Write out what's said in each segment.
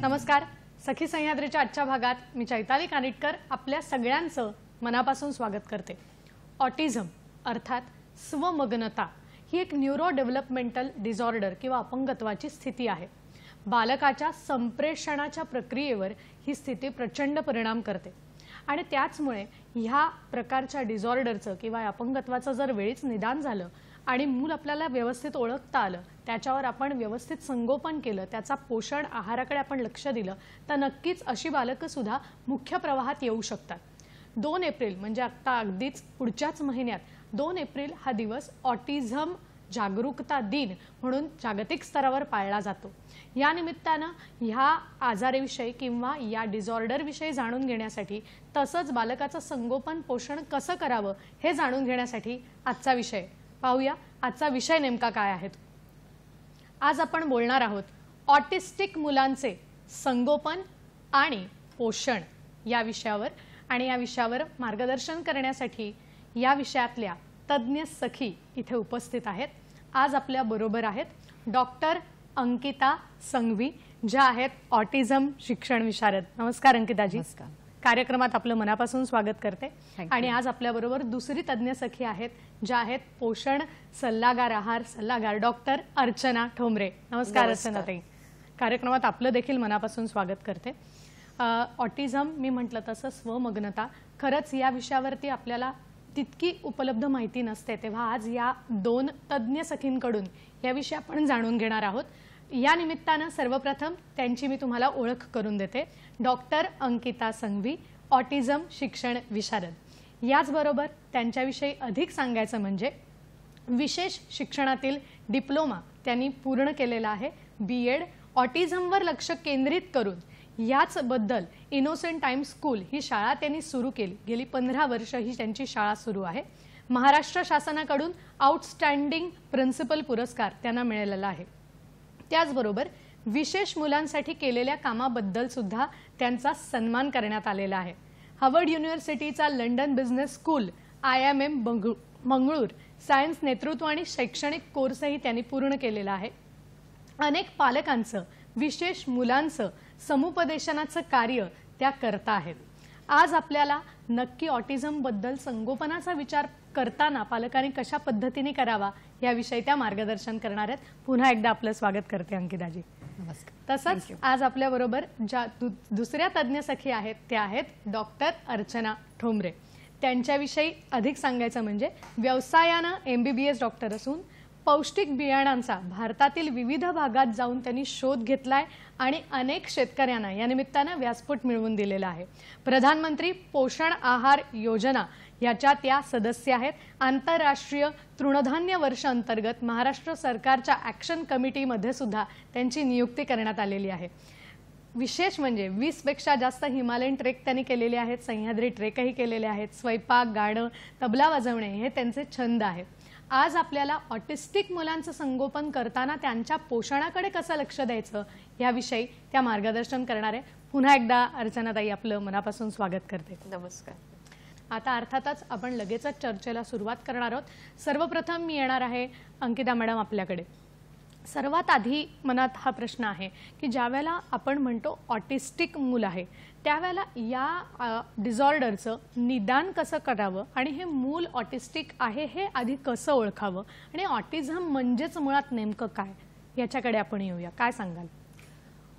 नमस्कार. सखी सह्याद्रीच्या आजच्या भागात मी चैताली कानिटकर आपल्या सगळ्यांचं मनापासून स्वागत करते. ऑटिझम अर्थात स्वमग्नता ही एक न्यूरो डेव्हलपमेंटल डिसऑर्डर किंवा अपंगत्वाची स्थिती आहे. बालकाच्या संप्रेषणाच्या प्रक्रियेवर ही स्थिती प्रचंड परिणाम करते आणि त्याचमुळे ह्या प्रकारच्या डिसऑर्डरचं किंवा अपंगत्वाचं जर वेळीच निदान झालं आणि मूल आपल्याला व्यवस्थित ओळखता आलं, त्याच्यावर आपण व्यवस्थित संगोपन केलं, त्याचा पोषण आहाराकडे आपण लक्ष दिलं, तर नक्कीच अशी बालकं सुद्धा मुख्य प्रवाहात येऊ शकतात. 2 एप्रिल म्हणजे आता अगदीच पुढच्याच महिन्यात 2 एप्रिल हा दिवस ऑटिझम जागरूकता दिन म्हणून जागतिक स्तरावर पाळला जातो. या निमित्तानं ह्या आजाराविषयी किंवा या डिसऑर्डर विषयी जाणून घेण्यासाठी तसंच बालकाचं संगोपन पोषण कसं करावं हे जाणून घेण्यासाठी आजचा विषय पाहूया. आजचा विषय नेमका काय आहे? आज आपण बोलणार आहोत ऑटिस्टिक मुलांचे संगोपन आणि पोषण या विषयावर. आणि या विषयावर मार्गदर्शन करण्यासाठी या विषयातल्या तज्ञ सखी इथे उपस्थित आहेत. आज आपल्या बरोबर आहेत डॉक्टर अंकिता संघवी, ज्या आहेत ऑटिझम शिक्षण विशारद. नमस्कार अंकिताजी. कार्यक्रमात आपलं मनापासून स्वागत करते. आणि आज आपल्या बरोबर दुसरी तज्ञ सखी आहेत, ज्या आहेत पोषण सल्लागार, आहार सल्लागार डॉक्टर अर्चना ठोंबरे. नमस्कार अर्चना ताई. कार्यक्रमात आपलं देखील मनापासून स्वागत करते. ऑटिझम मी म्हटलं तसं स्वमग्नता, खरंच या विषयावरती आपल्याला तितकी उपलब्ध माहिती नसते, तेव्हा आज या 2 तज्ञ सखींकडून याविषयी आपण जाणून घेणार आहोत. या निमित्तानं सर्वप्रथम त्यांची मी तुम्हाला ओळख करून देते. डॉक्टर अंकिता संघवी, ऑटिझम शिक्षण विशारद. याचबरोबर त्यांच्याविषयी अधिक सांगायचं म्हणजे विशेष शिक्षणातील डिप्लोमा त्यांनी पूर्ण केलेला आहे. BEd ऑटिझमवर लक्ष केंद्रित करून याचबद्दल इनोसेंट टाइम स्कूल ही शाळा त्यांनी सुरू केली. गेली 15 वर्ष ही त्यांची शाळा सुरू आहे. महाराष्ट्र शासनाकडून आउटस्टँडिंग प्रिन्सिपल पुरस्कार त्यांना मिळालेला आहे. त्याचबरोबर विशेष मुलांसाठी केलेल्या कामाबद्दल सुद्धा त्यांचा सन्मान करण्यात आलेला आहे. हार्वर्ड युनिव्हर्सिटीचा London business school IIM Mangalore science नेतृत्व आणि शैक्षणिक कोर्सही त्यांनी पूर्ण केलेला आहे. अनेक पालकांचं विशेष मुलांचं समुपदेशनाचं कार्य त्या करता आहेत. आज आपल्याला नक्की ऑटिझम बद्दल संगोपनाचा विचार करताना पालकांनी कशा पद्धतीने करावा याविषयी त्या मार्गदर्शन करणार आहेत. पुन्हा एकदा आपलं स्वागत करते अंकिताजी. नमस्कार. तसंच आज आपल्या बरोबर ज्या दुसऱ्या तज्ञ सखी आहेत त्या आहेत डॉक्टर अर्चना ठोंबरे. त्यांच्याविषयी अधिक सांगायचं म्हणजे व्यवसायानं MBBS डॉक्टर असून पौष्टिक बियाणांचा भारतातील विविध भागात जाऊन त्यांनी शोध घेतलाय आणि अनेक शेतकऱ्यांना या निमित्तानं व्यासपीठ मिळवून दिलेला आहे. प्रधानमंत्री पोषण आहार योजना याच्या त्या सदस्य आहेत. आंतरराष्ट्रीय तृणधान्य वर्ष अंतर्गत महाराष्ट्र सरकारच्या ॲक्शन कमिटीमध्ये सुद्धा त्यांची नियुक्ती करण्यात आलेली आहे. विशेष म्हणजे 20 पेक्षा जास्त हिमालयन ट्रेक त्यांनी केलेले आहेत. सह्याद्री ट्रेकही केलेले आहेत. स्वयंपाक, गाणं, तबला वाजवणे हे त्यांचे छंद आहेत. आज आपल्याला ऑटिस्टिक मुलांचं संगोपन करताना त्यांच्या पोषणाकडे कसं लक्ष द्यायचं याविषयी त्या मार्गदर्शन करणार आहे. पुन्हा एकदा अर्चनाताई आपलं मनापासून स्वागत करते. नमस्कार. आता अर्थातच आपण लगेचच चर्चेला सुरुवात करणार आहोत. सर्वप्रथम मी येणार आहे अंकिता मॅडम आपल्याकडे. सर्वात आधी मनात हा प्रश्न आहे की ज्यावेळेला आपण म्हणतो ऑटिस्टिक मूल आहे त्यावेळेला या डिसऑर्डरचं निदान कसं करावं आणि हे मूल ऑटिस्टिक आहे हे आधी कसं ओळखावं आणि ऑटिझम म्हणजेच मुळात नेमकं काय याच्याकडे आपण येऊया. काय सांगाल?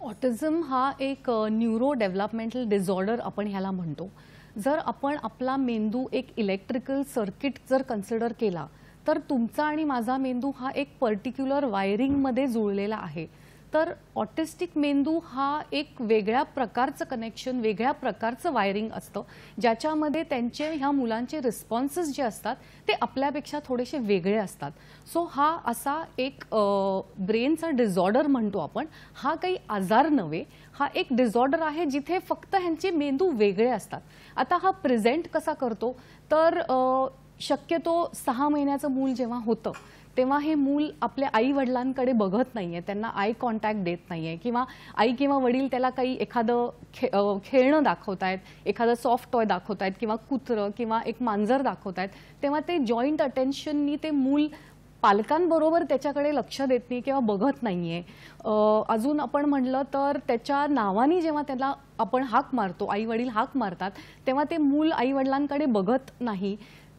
ऑटिझम हा एक न्यूरो डेव्हलपमेंटल डिसऑर्डर आपण ह्याला म्हणतो. जर आपण आपला मेंदू एक इलेक्ट्रिकल सर्किट जर कन्सिडर केला तर तुमचा आणि माझा मेंदू हा एक पर्टिक्युलर वायरिंगमध्ये जुळलेला आहे. तर ऑटिस्टिक मेंदू हा एक वेगळ्या प्रकारचं कनेक्शन, वेगळ्या प्रकारचं वायरिंग असतं ज्याच्यामध्ये त्यांचे ह्या मुलांचे रिस्पॉन्सेस जे असतात ते आपल्यापेक्षा थोडेसे वेगळे असतात. सो हा असा एक ब्रेनचा डिसऑर्डर म्हणतो आपण. हा काही आजार नव्हे, हा एक डिसऑर्डर आहे जिथे फक्त ह्यांचे मेंदू वेगळे असतात. आता हा प्रेझेंट कसा करतो तर शक्यतो 6 महिन्याचं मूल जेव्हा होतं तेव्हा हे मूल आपल्या आई वडिलांकडे बघत नाहीये, त्यांना आय कॉन्टॅक्ट देत नाहीये किंवा आई किंवा वडील त्याला काही एखादं खेळणं दाखवतायत, एखादं सॉफ्ट टॉय दाखवतायत किंवा कुत्रं किंवा एक मांजर दाखवतायत, तेव्हा ते जॉईंट अटेन्शननी ते मूल पालकांबरोबर त्याच्याकडे लक्ष देत नाही किंवा बघत नाहीये. अजून आपण म्हटलं तर त्याच्या नावाने जेव्हा त्याला आपण हाक मारतो, आई वडील हाक मारतात, तेव्हा ते मूल आई वडिलांकडे बघत नाही.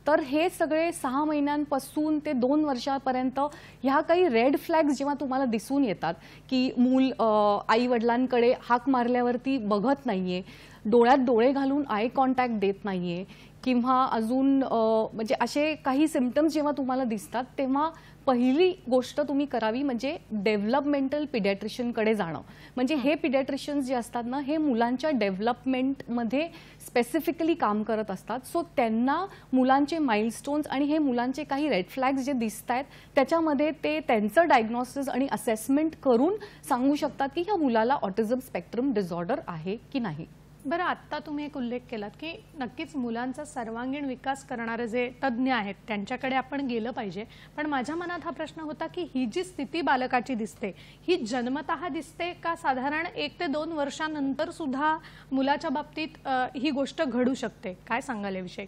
तर हे सगळे 6 महिन्यांपासून ते 2 वर्षापर्यंत ह्या काही रेड फ्लॅग्स जेव्हा तुम्हाला दिसून येतात की मूल आई वडिलांकडे हाक मारल्यावरती बघत नाहीये, डोळ्यात डोळे घालून आय कॉन्टॅक्ट देत नाहीये, किंवा अजून म्हणजे असे काही सिम्पटम्स जेव्हा तुम्हाला दिसतात, तेव्हा पहिली गोष्ट तुम्ही करावी म्हणजे डेव्हलपमेंटल पिडियाट्रिशियनकडे जाणं. म्हणजे हे पिडियाट्रिशियन्स जे असतात ना, हे मुलांच्या डेव्हलपमेंटमध्ये स्पेसिफिकली काम करत असतात. सो त्यांना मुलांचे माइलस्टोन्स आणि हे मुलांचे काही रेड फ्लॅग्स जे दिसत आहेत त्याच्यामध्ये ते त्यांचं डायग्नोसिस आणि असेसमेंट करून सांगू शकतात की ह्या मुलाला ऑटिझम स्पेक्ट्रम डिसऑर्डर आहे की नाही. बरं, आत्ता तुम्ही एक उल्लेख केलात की नक्कीच मुलांचा सर्वांगीण विकास करणारे जे तज्ज्ञ आहेत त्यांच्याकडे आपण गेलं पाहिजे. पण माझ्या मनात हा प्रश्न होता की ही जी स्थिती बालकाची दिसते ही जन्मतः दिसते का साधारण 1 ते 2 वर्षांनंतर सुद्धा मुलाच्या बाबतीत ही गोष्ट घडू शकते? काय सांगाल याविषयी?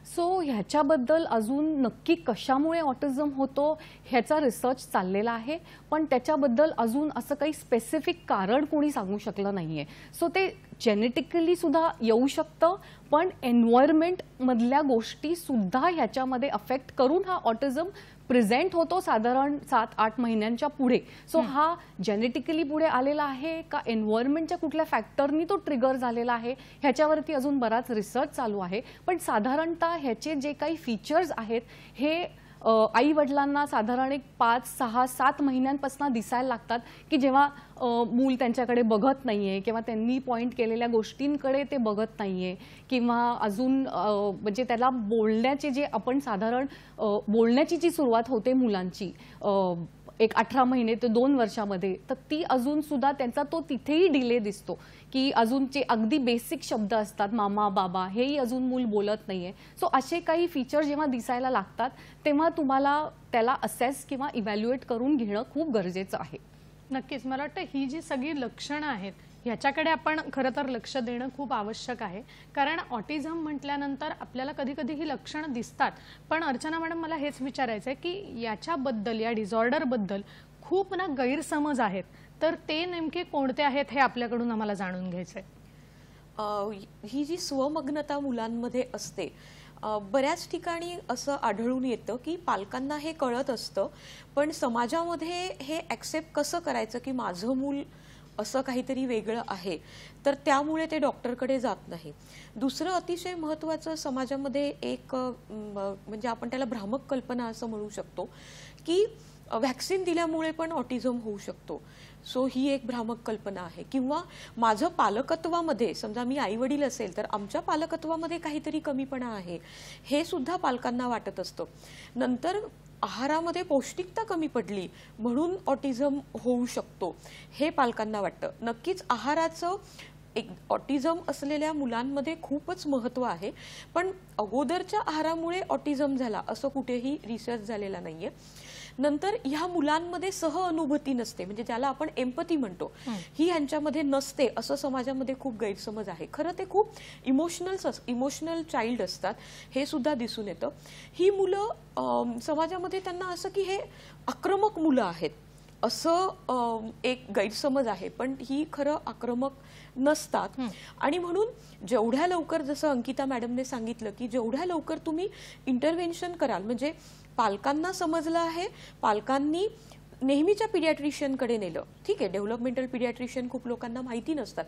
सो ह्याच्याबद्दल अजून नक्की कशामुळे ऑटिझम होतो ह्याचा रिसर्च चाललेला आहे, पण त्याच्याबद्दल अजून असं काही स्पेसिफिक कारण कोणी सांगू शकलं नाहीये. सो ते जेनेटिकली सुद्धा येऊ शकतं, पण एन्व्हायरमेंट मधल्या गोष्टी सुद्धा ह्याच्यामध्ये अफेक्ट करून हा ऑटिझम प्रेझेंट होतो साधारण 7-8 महिन्यांच्या पुढे. सो हा जेनेटिकली पुढे आलेला आहे का एन्व्हायरमेंटच्या कुठल्या फॅक्टरनी तो ट्रिगर झालेला आहे ह्याच्यावरती अजून बराच रिसर्च चालू आहे. पण साधारणतः ह्याचे जे काही फीचर्स आहेत हे आई वडिलांना साधारण एक 5, 6, 7 महिन्यांपासून दिसायला लागतात की जेव्हा मूल त्यांच्याकडे बघत नाहीये किंवा त्यांनी पॉइंट केलेल्या गोष्टींकडे ते बघत नाहीये, किंवा अजून म्हणजे त्याला बोलण्याचे जे आपण साधारण बोलण्याची जी सुरुवात होते मुलांची एक 18 महिने ते 2 वर्षामध्ये, तर ती अजून सुद्धा त्यांचा तो तिथेही डिले दिसतो की अजून जे अगदी बेसिक शब्द असतात मामा बाबा हेही अजून मूल बोलत नाहीये. सो असे काही फीचर जेव्हा दिसायला लागतात तेव्हा तुम्हाला त्याला असेस किंवा इव्हॅल्युएट करून घेणं खूप गरजेचं आहे. नक्कीच मला वाटतं ही जी सगळी लक्षणं आहेत ह्याच्याकडे आपण खरं तर लक्ष देणं खूप आवश्यक आहे. कारण ऑटिझम म्हटल्यानंतर आपल्याला कधी कधी ही लक्षणं दिसतात, पण अर्चना मॅडम मला हेच विचारायचं आहे की याच्याबद्दल या डिसऑर्डरबद्दल खूप ना गैरसमज आहेत, तर ते नेमके कोणते आहेत हे आपल्याकडून आम्हाला जाणून घ्यायचं आहे. ही जी स्वमग्नता मुलांमध्ये असते, बऱ्याच ठिकाणी असं आढळून येतं की पालकांना हे कळत असतं, पण समाजामध्ये हे ॲक्सेप्ट कसं करायचं की माझं मूल असं काहीतरी वेगळं आहे, तर त्यामुळे ते डॉक्टरकडे जात नाही. दुसरं अतिशय महत्त्वाचं समाजामध्ये एक म्हणजे आपण त्याला भ्रामक कल्पना असं म्हणू शकतो की व्हॅक्सिन दिल्यामुळे पण ऑटिझम होऊ शकतो. सो ही एक भ्रामक कल्पना आहे. किंवा माझं पालकत्वामध्ये, समजा मी आई वडील असेल तर आमच्या पालकत्वामध्ये काहीतरी कमीपणा आहे हे सुद्धा पालकांना वाटत असतं. नंतर आहारामध्ये पौष्टिकता कमी पडली म्हणून ऑटिझम होऊ शकतो हे पालकांना वाटतं. नक्कीच आहाराचं एक ऑटिझम असलेल्या मुलांमध्ये खूपच महत्त्व आहे, पण अगोदरच्या आहारामुळे ऑटिझम झाला असं कुठेही रिसर्च झालेला नाहीये. नंतर ह्या मुलांमध्ये सहअनुभूती नसते, म्हणजे ज्याला आपण एम्पथी म्हणतो, ही ह्यांच्यामध्ये नसते असं समाजामध्ये खूप गैरसमज आहे. खरं ते खूप इमोशनल चाइल्ड असतात हे सुद्धा दिसून येतं. ही मुलं समाजामध्ये त्यांना असं की हे आक्रमक मुलं आहेत असं एक गैरसमज आहे, पण ही खरं आक्रमक नसतात. आणि म्हणून जेवढ्या लवकर, जसं अंकिता मॅडमने सांगितलं की जेवढ्या लवकर तुम्ही इंटरव्हेन्शन कराल, म्हणजे पालकांना समजलं आहे, पालकांनी नेहमीच्या पिडियाट्रिशियनकडे नेलं, ठीक आहे, डेव्हलपमेंटल पिडियाट्रिशियन खूप लोकांना माहिती नसतात,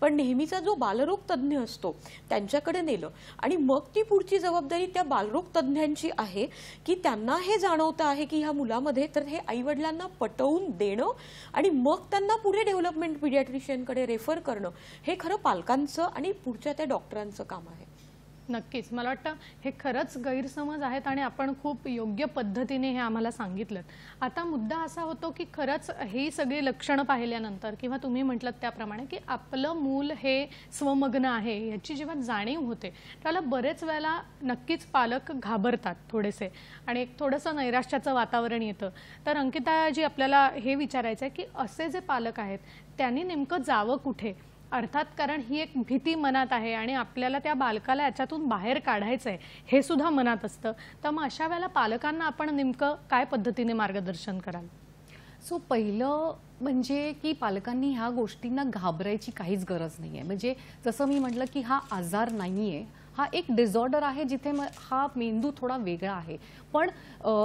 पण नेहमीचा जो बालरोग तज्ज्ञ असतो त्यांच्याकडे नेलं, आणि मग ती पुढची जबाबदारी त्या बालरोग तज्ज्ञांची आहे की त्यांना हे जाणवतं आहे की ह्या मुलामध्ये, तर हे आईवडिलांना पटवून देणं आणि मग त्यांना पुढे डेव्हलपमेंट पिडियाट्रिशियनकडे रेफर करणं हे खरं पालकांचं आणि पुढच्या त्या डॉक्टरांचं काम आहे. नक्कीच मला वाटतं हे खरंच गैरसमज आहेत आणि आपण खूप योग्य पद्धतीने हे आम्हाला सांगितलं. आता मुद्दा असा होतो की खरंच ही सगळी लक्षणं पाहिल्यानंतर किंवा तुम्ही म्हटलं त्याप्रमाणे की आपलं मूल हे स्वमग्न आहे याची जेव्हा जाणीव होते त्याला बरेच वेळेला नक्कीच पालक घाबरतात थोडेसे आणि एक थोडंसं नैराश्याचं वातावरण येतं. तर अंकिताजी आपल्याला हे विचारायचं आहे की असे जे पालक आहेत त्यांनी नेमकं जावं कुठे, अर्थात कारण ही एक भीती मनात आहे आणि आपल्याला त्या बालकाला याच्यातून बाहेर काढायचं आहे हे सुद्धा मनात असतं, तर मग अशा वेळेला पालकांना आपण नेमकं काय पद्धतीने मार्गदर्शन कराल? सो पहिलं म्हणजे की पालकांनी ह्या गोष्टींना घाबरायची काहीच गरज नाही आहे. म्हणजे जसं मी म्हटलं की हा आजार नाही आहे, हा एक डिसऑर्डर आहे जिथे हा मेंदू थोडा वेगळा आहे. पण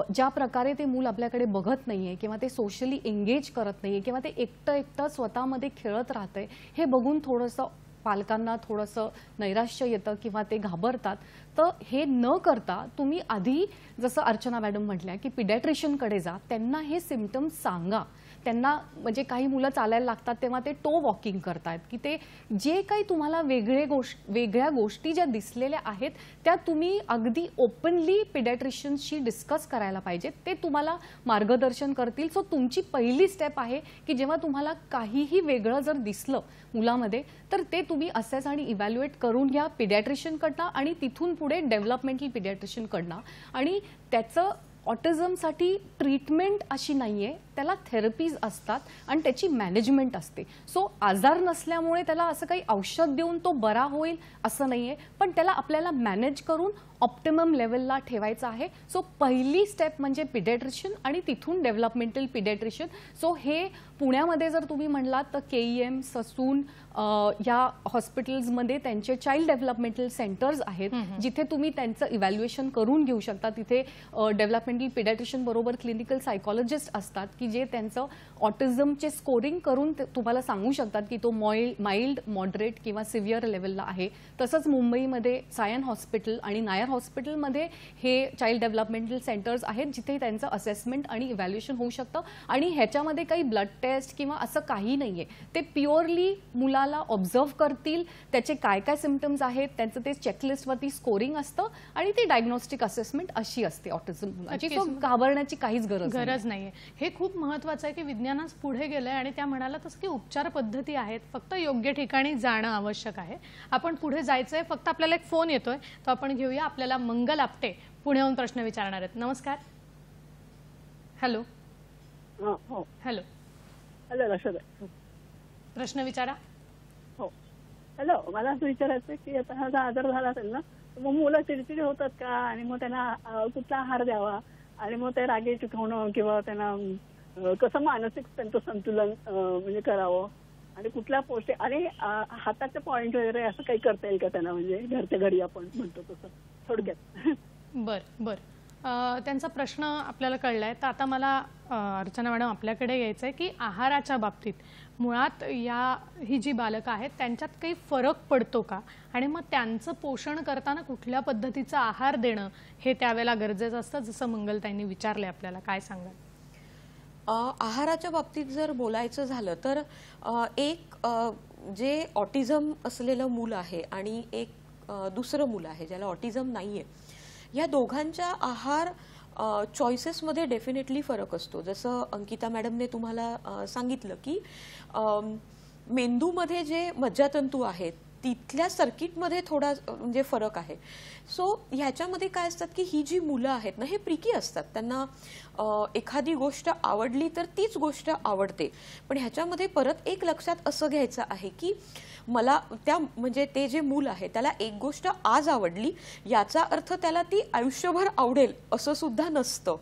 ज्या प्रकारे ते मूल आपल्याकडे बघत नाही आहे किंवा ते सोशली एंगेज करत नाही आहे किंवा ते एकटं एकटं स्वतःमध्ये खेळत राहतंय, हे बघून थोडंसं पालकांना थोडंसं नैराश्य येतं किंवा ते घाबरतात. तर हे न करता तुम्ही आधी जसं अर्चना मॅडम म्हटल्या की पिडियाट्रिशियनकडे जा, त्यांना हे सिम्पटम्स सांगा. त्यांना म्हणजे काही मुलं चालायला लागतात तेव्हा ते टो वॉकिंग करतात की ते जे काही तुम्हाला वेगळ्या गोष्टी ज्या दिसलेल्या आहेत त्या तुम्ही अगदी ओपनली पिडियाट्रिशियनशी डिस्कस करायला पाहिजेत. ते तुम्हाला मार्गदर्शन करतील. सो तुमची पहिली स्टेप आहे की जेव्हा तुम्हाला काहीही वेगळं जर दिसलं मुलामध्ये तर ते तुम्ही असेस आणि इव्हॅल्युएट करून घ्या पिडियाट्रिशियनकडनं आणि तिथून पुढे डेव्हलपमेंटल पिडियाट्रिशियनकडनं. आणि त्याचं ऑटिझमसाठी ट्रीटमेंट अशी नाहीये, त्याला थेरपीज असतात आणि त्याची मॅनेजमेंट असते. सो आजार नसल्यामुळे त्याला असं काही औषध देऊन तो बरा होईल असं नाहीये, पण त्याला आपल्याला मॅनेज करून ऑप्टिमम लेवलला ठेवायचं आहे. सो पहिली स्टेप म्हणजे पिडियाट्रिशियन आणि तिथून डेव्हलपमेंटल पिडियाट्रिशियन. सो हे पुण्यामध्ये जर तुम्ही म्हणलात तर केईएम, ससून या हॉस्पिटल्समध्ये त्यांचे चाइल्ड डेव्हलपमेंटल सेंटर्स आहेत जिथे तुम्ही त्यांचं इव्हॅल्युएशन करून घेऊ शकता. तिथे डेव्हलपमेंटल पिडियाट्रिशियन बरोबर क्लिनिकल सायकॉलॉजिस्ट असतात की जे त्यांचं ऑटिझमचे स्कोरिंग करून तुम्हाला सांगू शकतात की तो माइल्ड, मॉडरेट किंवा सिव्हिअर लेवलला आहे. तसंच मुंबईमध्ये सायन हॉस्पिटल आणि नायर हॉस्पिटलमध्ये हे चाइल्ड डेव्हलपमेंटल सेंटर्स आहेत जिथे त्यांचं असेसमेंट आणि इव्हॅल्युएशन होऊ शकतं. आणि ह्याच्यामध्ये काही ब्लड टेस्ट किंवा असं काही नाहीये. ते प्युअरली मुलाला ऑब्झर्व करतील, त्याचे काय काय सिम्पटम्स आहेत त्यांचं ते चेकलिस्टवरती स्कोरिंग असतं आणि ती डायग्नोस्टिक असेसमेंट अशी असते ऑटिझम मुलाची. सो घाबरण्याची काहीच गरज नाहीये. हे खूप महत्त्वाचं आहे की विज्ञानाच पुढे गेलंय आणि त्या म्हणाला तसं की उपचार पद्धती आहेत, फक्त योग्य ठिकाणी जाणं आवश्यक आहे. आपण पुढे जायचंय, फक्त आपल्याला एक फोन येतोय तो आपण घेऊया. आपल्याला मंगल आपटे पुण्याहून प्रश्न विचारणार आहेत. नमस्कार. हॅलो. हॅलो. प्रश्न विचारा. हो, हॅलो. मला असं विचारायचं की आता हा आजार झाला असेल ना, मग मुलं चिडचिडी होतात का आणि मग त्यांना कुठला आहार द्यावा आणि मग ते रागे चुकवणं किंवा त्यांना कसं मानसिक त्यांचं संतुलन म्हणजे करावं आणि कुठल्या पौष्टिक आणि हाताचे पॉइंट वगैरे असं काही करता येईल का त्यांना, म्हणजे घरच्या घरी आपण म्हणतो तसं थोडक्यात? बर. त्यांचा प्रश्न आपल्याला कळलाय. तर आता मला अर्चना मॅडम आपल्याकडे यायचंय की आहाराच्या बाबतीत मुळात ही जी बालकं आहेत त्यांच्यात काही फरक पडतो का आणि मग त्यांचं पोषण करताना कुठल्या पद्धतीचा आहार देणं हे त्यावेळेला गरजेचं असतं, जसं मंगलताईंनी विचारले आपल्याला, काय सांगाल? आहाराच्या बाबतीत जर बोलायचं झालं तर एक जे ऑटिझम असलेलं मूल आहे आणि एक दुसरं मूल आहे ज्याला ऑटिझम नाहीये, या दोघांच्या आहार चॉईसेसमध्ये डेफिनेटली फरक असतो. जसं अंकिता मॅडमने तुम्हाला सांगितलं की मेंदूमध्ये जे मज्जातंतू आहेत तिथल्या सर्किटमध्ये थोडा म्हणजे फरक आहे. सो ह्याच्यामध्ये काय असतात की ही जी मुलं आहेत ना हे प्रिकी असतात, त्यांना एखादी गोष्ट आवडली तर तीच गोष्ट आवडते. पण ह्याच्यामध्ये परत एक लक्षात असं घ्यायचं आहे की मला त्या म्हणजे ते जे मूल आहे त्याला एक गोष्ट आज आवडली याचा अर्थ त्याला ती आयुष्यभर आवडेल असं सुद्धा नसतं.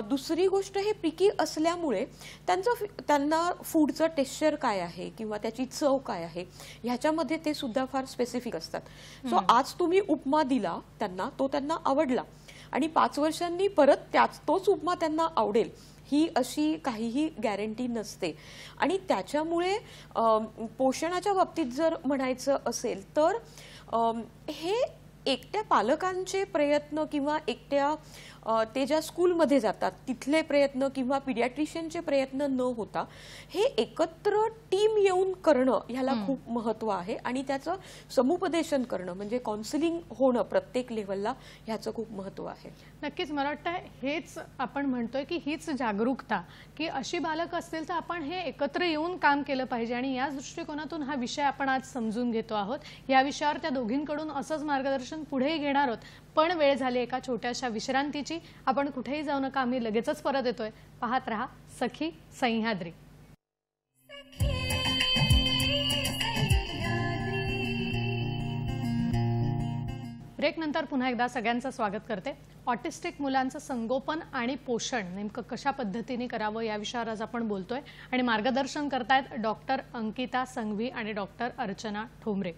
दुसरी गोष्ट हे प्रिकी असल्यामुळे त्यांना फूडचं टेक्स्चर काय आहे किंवा त्याची चव काय आहे ह्याच्यामध्ये ते सुद्धा फार स्पेसिफिक असतात. सो आज तुम्ही उपमा दिला त्यांना, तो त्यांना आवडला आणि 5 वर्षांनी परत तोच उपमा त्यांना आवडेल ही अशी काहीही गॅरंटी नसते. आणि त्याच्यामुळे पोषणाच्या बाबतीत जर म्हणायचं असेल तर हे एकट्या पालकांचे प्रयत्न किंवा एकट्या ते ज्या स्कूलमध्ये जातात तिथले प्रयत्न किंवा पिडियाट्रिशियनचे प्रयत्न न होता हे एकत्र टीम येऊन करणं ह्याला खूप महत्त्व आहे आणि त्याचं समुपदेशन करणं म्हणजे काउन्सिलिंग होणं प्रत्येक लेवलला ह्याचं खूप महत्त्व आहे. नक्कीच मला वाटतं हेच आपण म्हणतोय की हीच जागरूकता की अशी बालक असतील तर आपण हे एकत्र येऊन काम केलं पाहिजे आणि याच दृष्टिकोनातून हा विषय आपण आज समजून घेतो आहोत. या विषयावर त्या दोघींकडून असंच मार्गदर्शन पुढेही घेणार आहोत. पण वेळ झाली एका छोट्याशा विश्रांतीची. आपण कुठेही जाऊ नका, आम्ही लगेचच परत येतोय. पाहत रहा सखी सह्याद्री. ब्रेक नंतर पुन्हा एकदा सगळ्यांचं स्वागत करते. ऑटिस्टिक मुलांचं संगोपन आणि पोषण नेमकं कशा पद्धतीने करावं या विषयावर आज आपण बोलतोय आणि मार्गदर्शन करतायत डॉक्टर अंकिता संघवी आणि डॉक्टर अर्चना ठोंबरे.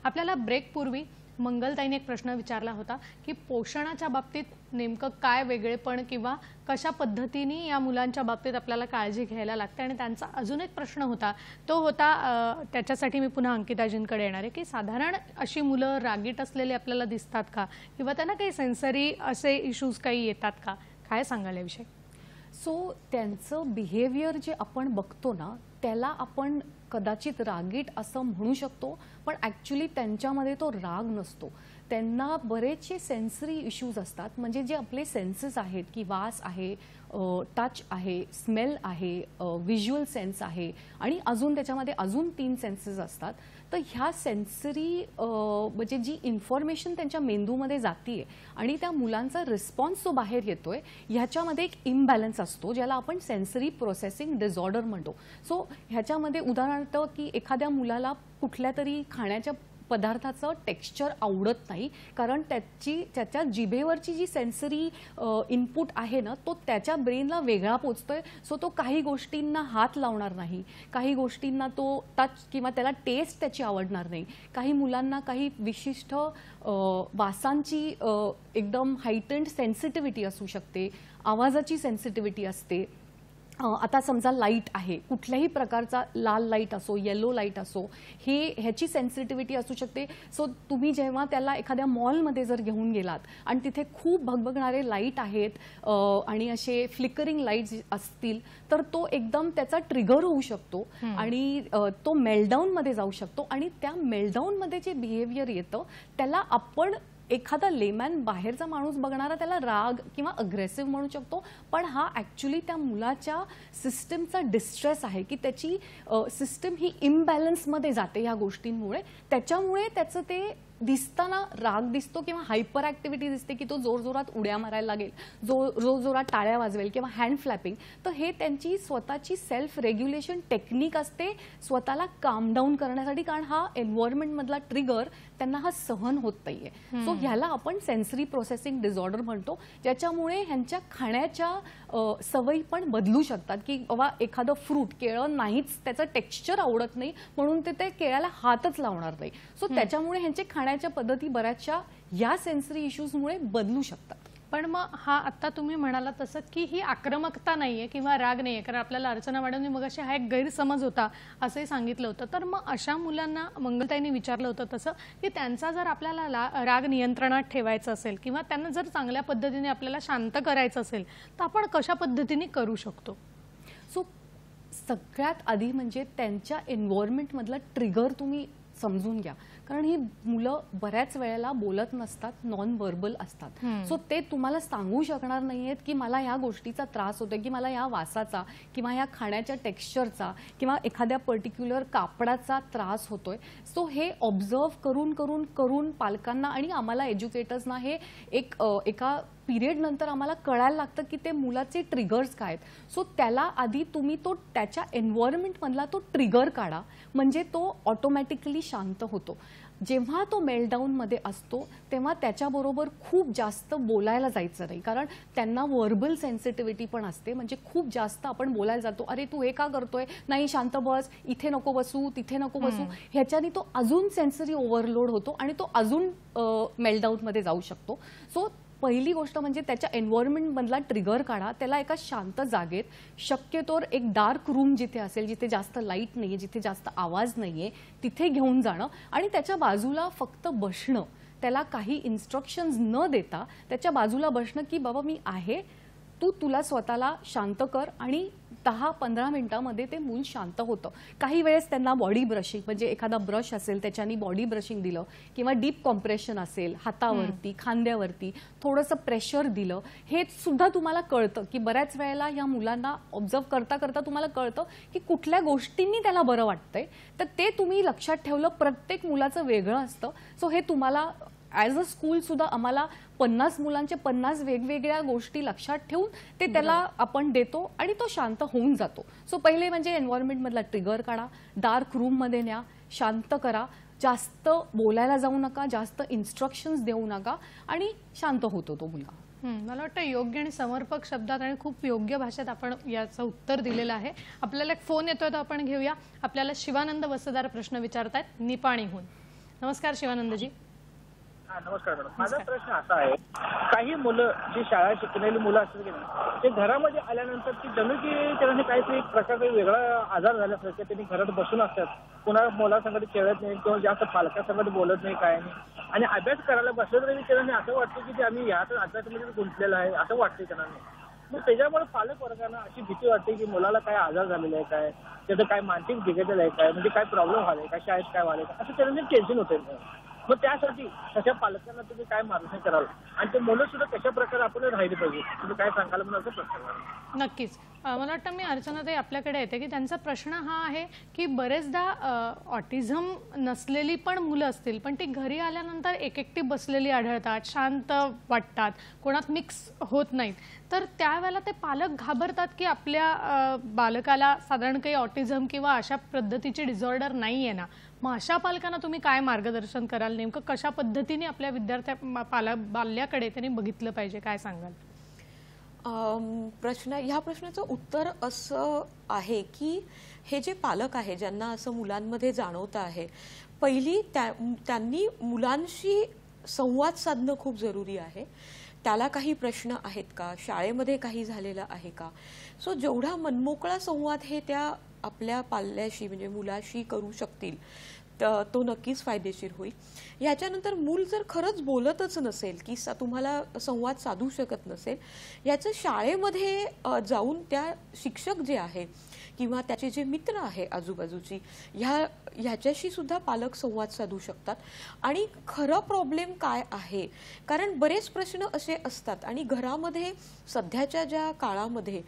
आपल्याला ब्रेकपूर्वी मंगलताईने एक प्रश्न विचारला होता की पोषणाच्या बाबतीत नेमकं काय वेगळेपण किंवा कशा पद्धतीने या मुलांच्या बाबतीत आपल्याला काळजी घ्यायला लागते. आणि त्यांचा अजून एक प्रश्न होता तो होता त्याच्यासाठी मी पुन्हा अंकिताजींकडे येणार आहे की साधारण अशी मुलं रागीट असलेली आपल्याला दिसतात का किंवा त्यांना काही सेन्सरी असे इश्यूज काही येतात का, काय सांगाल याविषयी? सो त्यांचं बिहेवियर जे आपण बघतो ना त्याला आपण कदाचित रागीट असं म्हणू शकतो, पण ॲक्च्युली त्यांच्यामध्ये तो राग नसतो. त्यांना बरेचसे सेन्सरी इश्यूज असतात. म्हणजे जे आपले सेन्सेस आहेत की वास आहे, टच आहे, स्मेल आहे, व्हिज्युअल सेन्स आहे आणि अजून त्याच्यामध्ये अजून 3 सेन्सेस असतात. तर ह्या सेन्सरी म्हणजे जी इन्फॉर्मेशन त्यांच्या मेंदूमध्ये जाते आणि त्या मुलांचा रिस्पॉन्स जो बाहेर येतोय ह्याच्यामध्ये एक इम्बॅलन्स असतो ज्याला आपण सेन्सरी प्रोसेसिंग डिसऑर्डर म्हणतो. सो ह्याच्यामध्ये उदाहरणार्थ की एखाद्या मुलाला कुठल्या तरी खाण्याच्या पदार्थाचं टेक्स्चर आवडत नाही कारण त्याच्या जिभेवरची जी सेन्सरी इनपुट आहे ना तो त्याच्या ब्रेनला वेगळा पोचतोय. सो तो काही गोष्टींना हात लावणार नाही, काही गोष्टींना तो टच किंवा त्याला टेस्ट त्याची आवडणार नाही. काही मुलांना काही विशिष्ट वासांची एकदम हायटन्ड सेन्सिटिव्हिटी असू शकते, आवाजाची सेन्सिटिव्हिटी असते. आता समजा लाईट आहे, कुठल्याही प्रकारचा लाल लाईट असो, येलो लाईट असो, ह्याची सेन्सिटिव्हिटी असू शकते. सो तुम्ही जेव्हा त्याला एखाद्या मॉलमध्ये जर घेऊन गेलात आणि तिथे खूप भगभगणारे लाईट आहेत आणि असे फ्लिकरिंग लाईट्स असतील तर तो एकदम त्याचा ट्रिगर होऊ शकतो आणि तो मेल्टडाऊनमध्ये जाऊ शकतो. आणि त्या मेल्टडाऊनमध्ये जे बिहेवियर येतं त्याला आपण एखादा लेमॅन बाहेरचा माणूस बघणारा त्याला राग किंवा अग्रेसिव्ह म्हणू शकतो, पण हा ॲक्च्युली त्या मुलाच्या सिस्टमचा डिस्ट्रेस आहे की त्याची सिस्टम ही इम्बॅलन्समध्ये जाते ह्या गोष्टींमुळे. त्याच्यामुळे त्याचं ते दिसताना राग दिसतो किंवा हायपर ॲक्टिव्हिटी दिसते की तो जोरजोरात उड्या मारायला लागेल, जोरात टाळ्या वाजवेल किंवा हँड फ्लॅपिंग. तर हे त्यांची स्वतःची सेल्फ रेग्युलेशन टेक्निक असते स्वतःला काम डाऊन करण्यासाठी, कारण हा एन्व्हायरमेंटमधला ट्रिगर त्यांना हा सहन होत नाहीये. सो ह्याला आपण सेन्सरी प्रोसेसिंग डिसऑर्डर म्हणतो, ज्याच्यामुळे ह्यांच्या खाण्याच्या सवयी पण बदलू शकतात. की बाबा एखादं फ्रूट, केळं नाहीच, त्याचं टेक्स्चर आवडत नाही म्हणून ते केळ्याला हातच लावणार नाही. सो त्याच्यामुळे ह्यांचे खाण्याच्या पद्धती बऱ्याचशा या सेन्सरी इश्यूजमुळे बदलू शकतात. पण मग हा आता तुम्ही म्हणाला तसं की ही आक्रमकता नाहीये किंवा राग नाहीये, कारण आपल्याला अर्चना मॅडमने मग हा एक गैरसमज होता असंही सांगितलं होतं. तर मग अशा मुलांना मंगलताईंनी विचारलं होतं तसं की त्यांचा जर आपल्याला राग नियंत्रणात ठेवायचा असेल किंवा त्यांना जर चांगल्या पद्धतीने आपल्याला शांत करायचं असेल तर आपण कशा पद्धतीने करू शकतो? सो सगळ्यात आधी म्हणजे त्यांच्या एन्व्हायरमेंटमधला ट्रिगर तुम्ही समजून घ्या, कारण ही मुलं बऱ्याच वेळेला बोलत नसतात, नॉन व्हर्बल असतात. सो ते तुम्हाला सांगू शकणार नाहीयेत की मला ह्या गोष्टीचा त्रास होतोय की मला ह्या वासाचा किंवा ह्या खाण्याच्या टेक्स्चरचा किंवा एखाद्या पर्टिक्युलर कापडाचा त्रास होतोय. सो हे ऑब्झर्व करून करून करून पालकांना आणि आम्हाला एज्युकेटर्सना हे एका पिरियड नंतर आम्हाला कळायला लागतं की ते मुलाचे ट्रिगर्स काय आहेत. सो त्याला आधी तुम्ही तो त्याच्या एन्व्हायरमेंटमधला तो ट्रिगर काढा, म्हणजे तो ऑटोमॅटिकली शांत होतो. जेव्हा तो मेल्टडाऊनमध्ये असतो तेव्हा त्याच्याबरोबर खूप जास्त बोलायला जायचं नाही, कारण त्यांना व्हर्बल सेन्सिटिव्हिटी पण असते. म्हणजे खूप जास्त आपण बोलायला जातो, अरे तू हे का करतोय, नाही शांत बस, इथे नको बसू, तिथे नको बसू. ह्याच्याने तो अजून सेन्सरी ओव्हरलोड होतो आणि तो अजून मेल्टडाऊनमध्ये जाऊ शकतो. सो पहिली गोष्ट म्हणजे त्याच्या एन्व्हायरमेंटमधला ट्रिगर काढा, त्याला एका शांत जागेत, शक्यतोर एक डार्क रूम जिथे असेल, जिथे जास्त लाईट नाहीये, जिथे जास्त आवाज नाहीये, तिथे घेऊन जाणं आणि त्याच्या बाजूला फक्त बसणं. त्याला काही इन्स्ट्रक्शन्स न देता त्याच्या बाजूला बसणं की बाबा मी आहे, तुला स्वतःला शांत कर. आणि 10-15 मिनिटांमध्ये ते मूल शांत होतं. काही वेळेस त्यांना बॉडी ब्रशिंग म्हणजे एखादा ब्रश असेल त्याच्यानी बॉडी ब्रशिंग दिलं किंवा डीप कॉम्प्रेशन असेल हातावरती, खांद्यावरती थोडंसं प्रेशर दिलं, हे सुद्धा तुम्हाला कळतं की बऱ्याच वेळेला या मुलांना ऑब्झर्व करता करता तुम्हाला कळतं की कुठल्या गोष्टींनी त्याला बरं वाटतंय. तर ते तुम्ही लक्षात ठेवलं. प्रत्येक मुलाचं वेगळं असतं. सो हे तुम्हाला ॲज अ स्कूल सुद्धा आम्हाला 50 मुलांचे 50 वेगवेगळ्या गोष्टी लक्षात ठेवून ते त्याला आपण देतो आणि तो शांत होऊन जातो. सो पहिले म्हणजे एन्व्हायरमेंटमधला ट्रिगर काढा, डार्क रूममध्ये न्या, शांत करा, जास्त बोलायला जाऊ नका, जास्त इन्स्ट्रक्शन्स देऊ नका आणि शांत होतो तो मुलगा. मला वाटतं योग्य आणि समर्पक शब्दात आणि खूप योग्य भाषेत आपण याचं उत्तर दिलेलं आहे. आपल्याला एक फोन येतोय तो आपण घेऊया. आपल्याला शिवानंद वसदार प्रश्न विचारतायत निपाणीहून. नमस्कार शिवानंदजी. नमस्कार मॅडम. माझा प्रश्न असा आहे, काही मुलं जी शाळा शिकलेली मुलं असतात की नाही, ते घरामध्ये आल्यानंतर ती जणू की त्यांना काहीतरी प्रकारचा वेगळा आजार झाल्यासारखं त्यांनी घरात बसून असतात, कुणा मुलासंगत खेळत नाही किंवा जास्त पालकासंगत बोलत नाही, काय नाही, आणि अभ्यास करायला बसलं तरी त्यांना असं वाटतं की आम्ही याच अभ्यासामध्ये गुंतलेलं आहे असं वाटतंय त्यांना. मग त्याच्यामुळे पालक वर्गांना अशी भीती वाटते की मुलाला काय आजार झालेला आहे, काय त्याचं काय मानसिक बिघडलेलं आहे, काय म्हणजे काय प्रॉब्लेम व्हायला काय, शाळेत काय व्हायला असं त्यांना टेन्शन होतं. मग त्यासाठी तशा पालकांना तुम्ही काय मार्गदर्शन कराल आणि ते मुलं सुद्धा कशा प्रकारे आपण राहिली पाहिजे, तुम्ही काय सांगाल म्हणून असं प्रश्न. नक्कीच. मला वाटतं मी अर्चनाताई आपल्याकडे येते की त्यांचा प्रश्न हा आहे की बरेचदा ऑटिझम नसलेली पण मुलं असतील, पण ती घरी आल्यानंतर एकटी बसलेली आढळतात, शांत वाटतात, कोणात मिक्स होत नाहीत. तर त्यावेळेला ते पालक घाबरतात की आपल्या बालकाला साधारण काही ऑटिझम किंवा अशा पद्धतीची डिसऑर्डर नाही आहे ना. मग अशा पालकांना तुम्ही काय मार्गदर्शन कराल, नेमकं कशा पद्धतीने आपल्या बाल्याकडे त्यांनी बघितलं पाहिजे, काय सांगाल? ह्या प्रश्नाचं उत्तर असं आहे की हे जे पालक आहे ज्यांना असं मुलांमध्ये जाणवतं आहे, पहिली त्यांनी मुलांशी संवाद साधणं खूप जरुरी आहे. त्याला काही प्रश्न आहेत का, शाळेमध्ये काही झालेलं आहे का. सो जेवढा मनमोकळा संवाद हे त्या आपल्या पाल्याशी म्हणजे मुलाशी करू शकतील तो नक्कीच फायदेशीर होईल. याच्यानंतर मूल जर खरंच बोलतच नसेल की तुम्हाला संवाद साधू शकत नसेल, याचं शाळेमध्ये जाऊन त्या शिक्षक जे आहे किंवा त्याचे जे मित्र आहे आजूबाजूची ह्याच्याशी सुद्धा पालक संवाद साधू शकतात. आणि खरं प्रॉब्लेम काय आहे, कारण बरेच प्रश्न असे असतात आणि घरामध्ये सध्याच्या ज्या काळामध्ये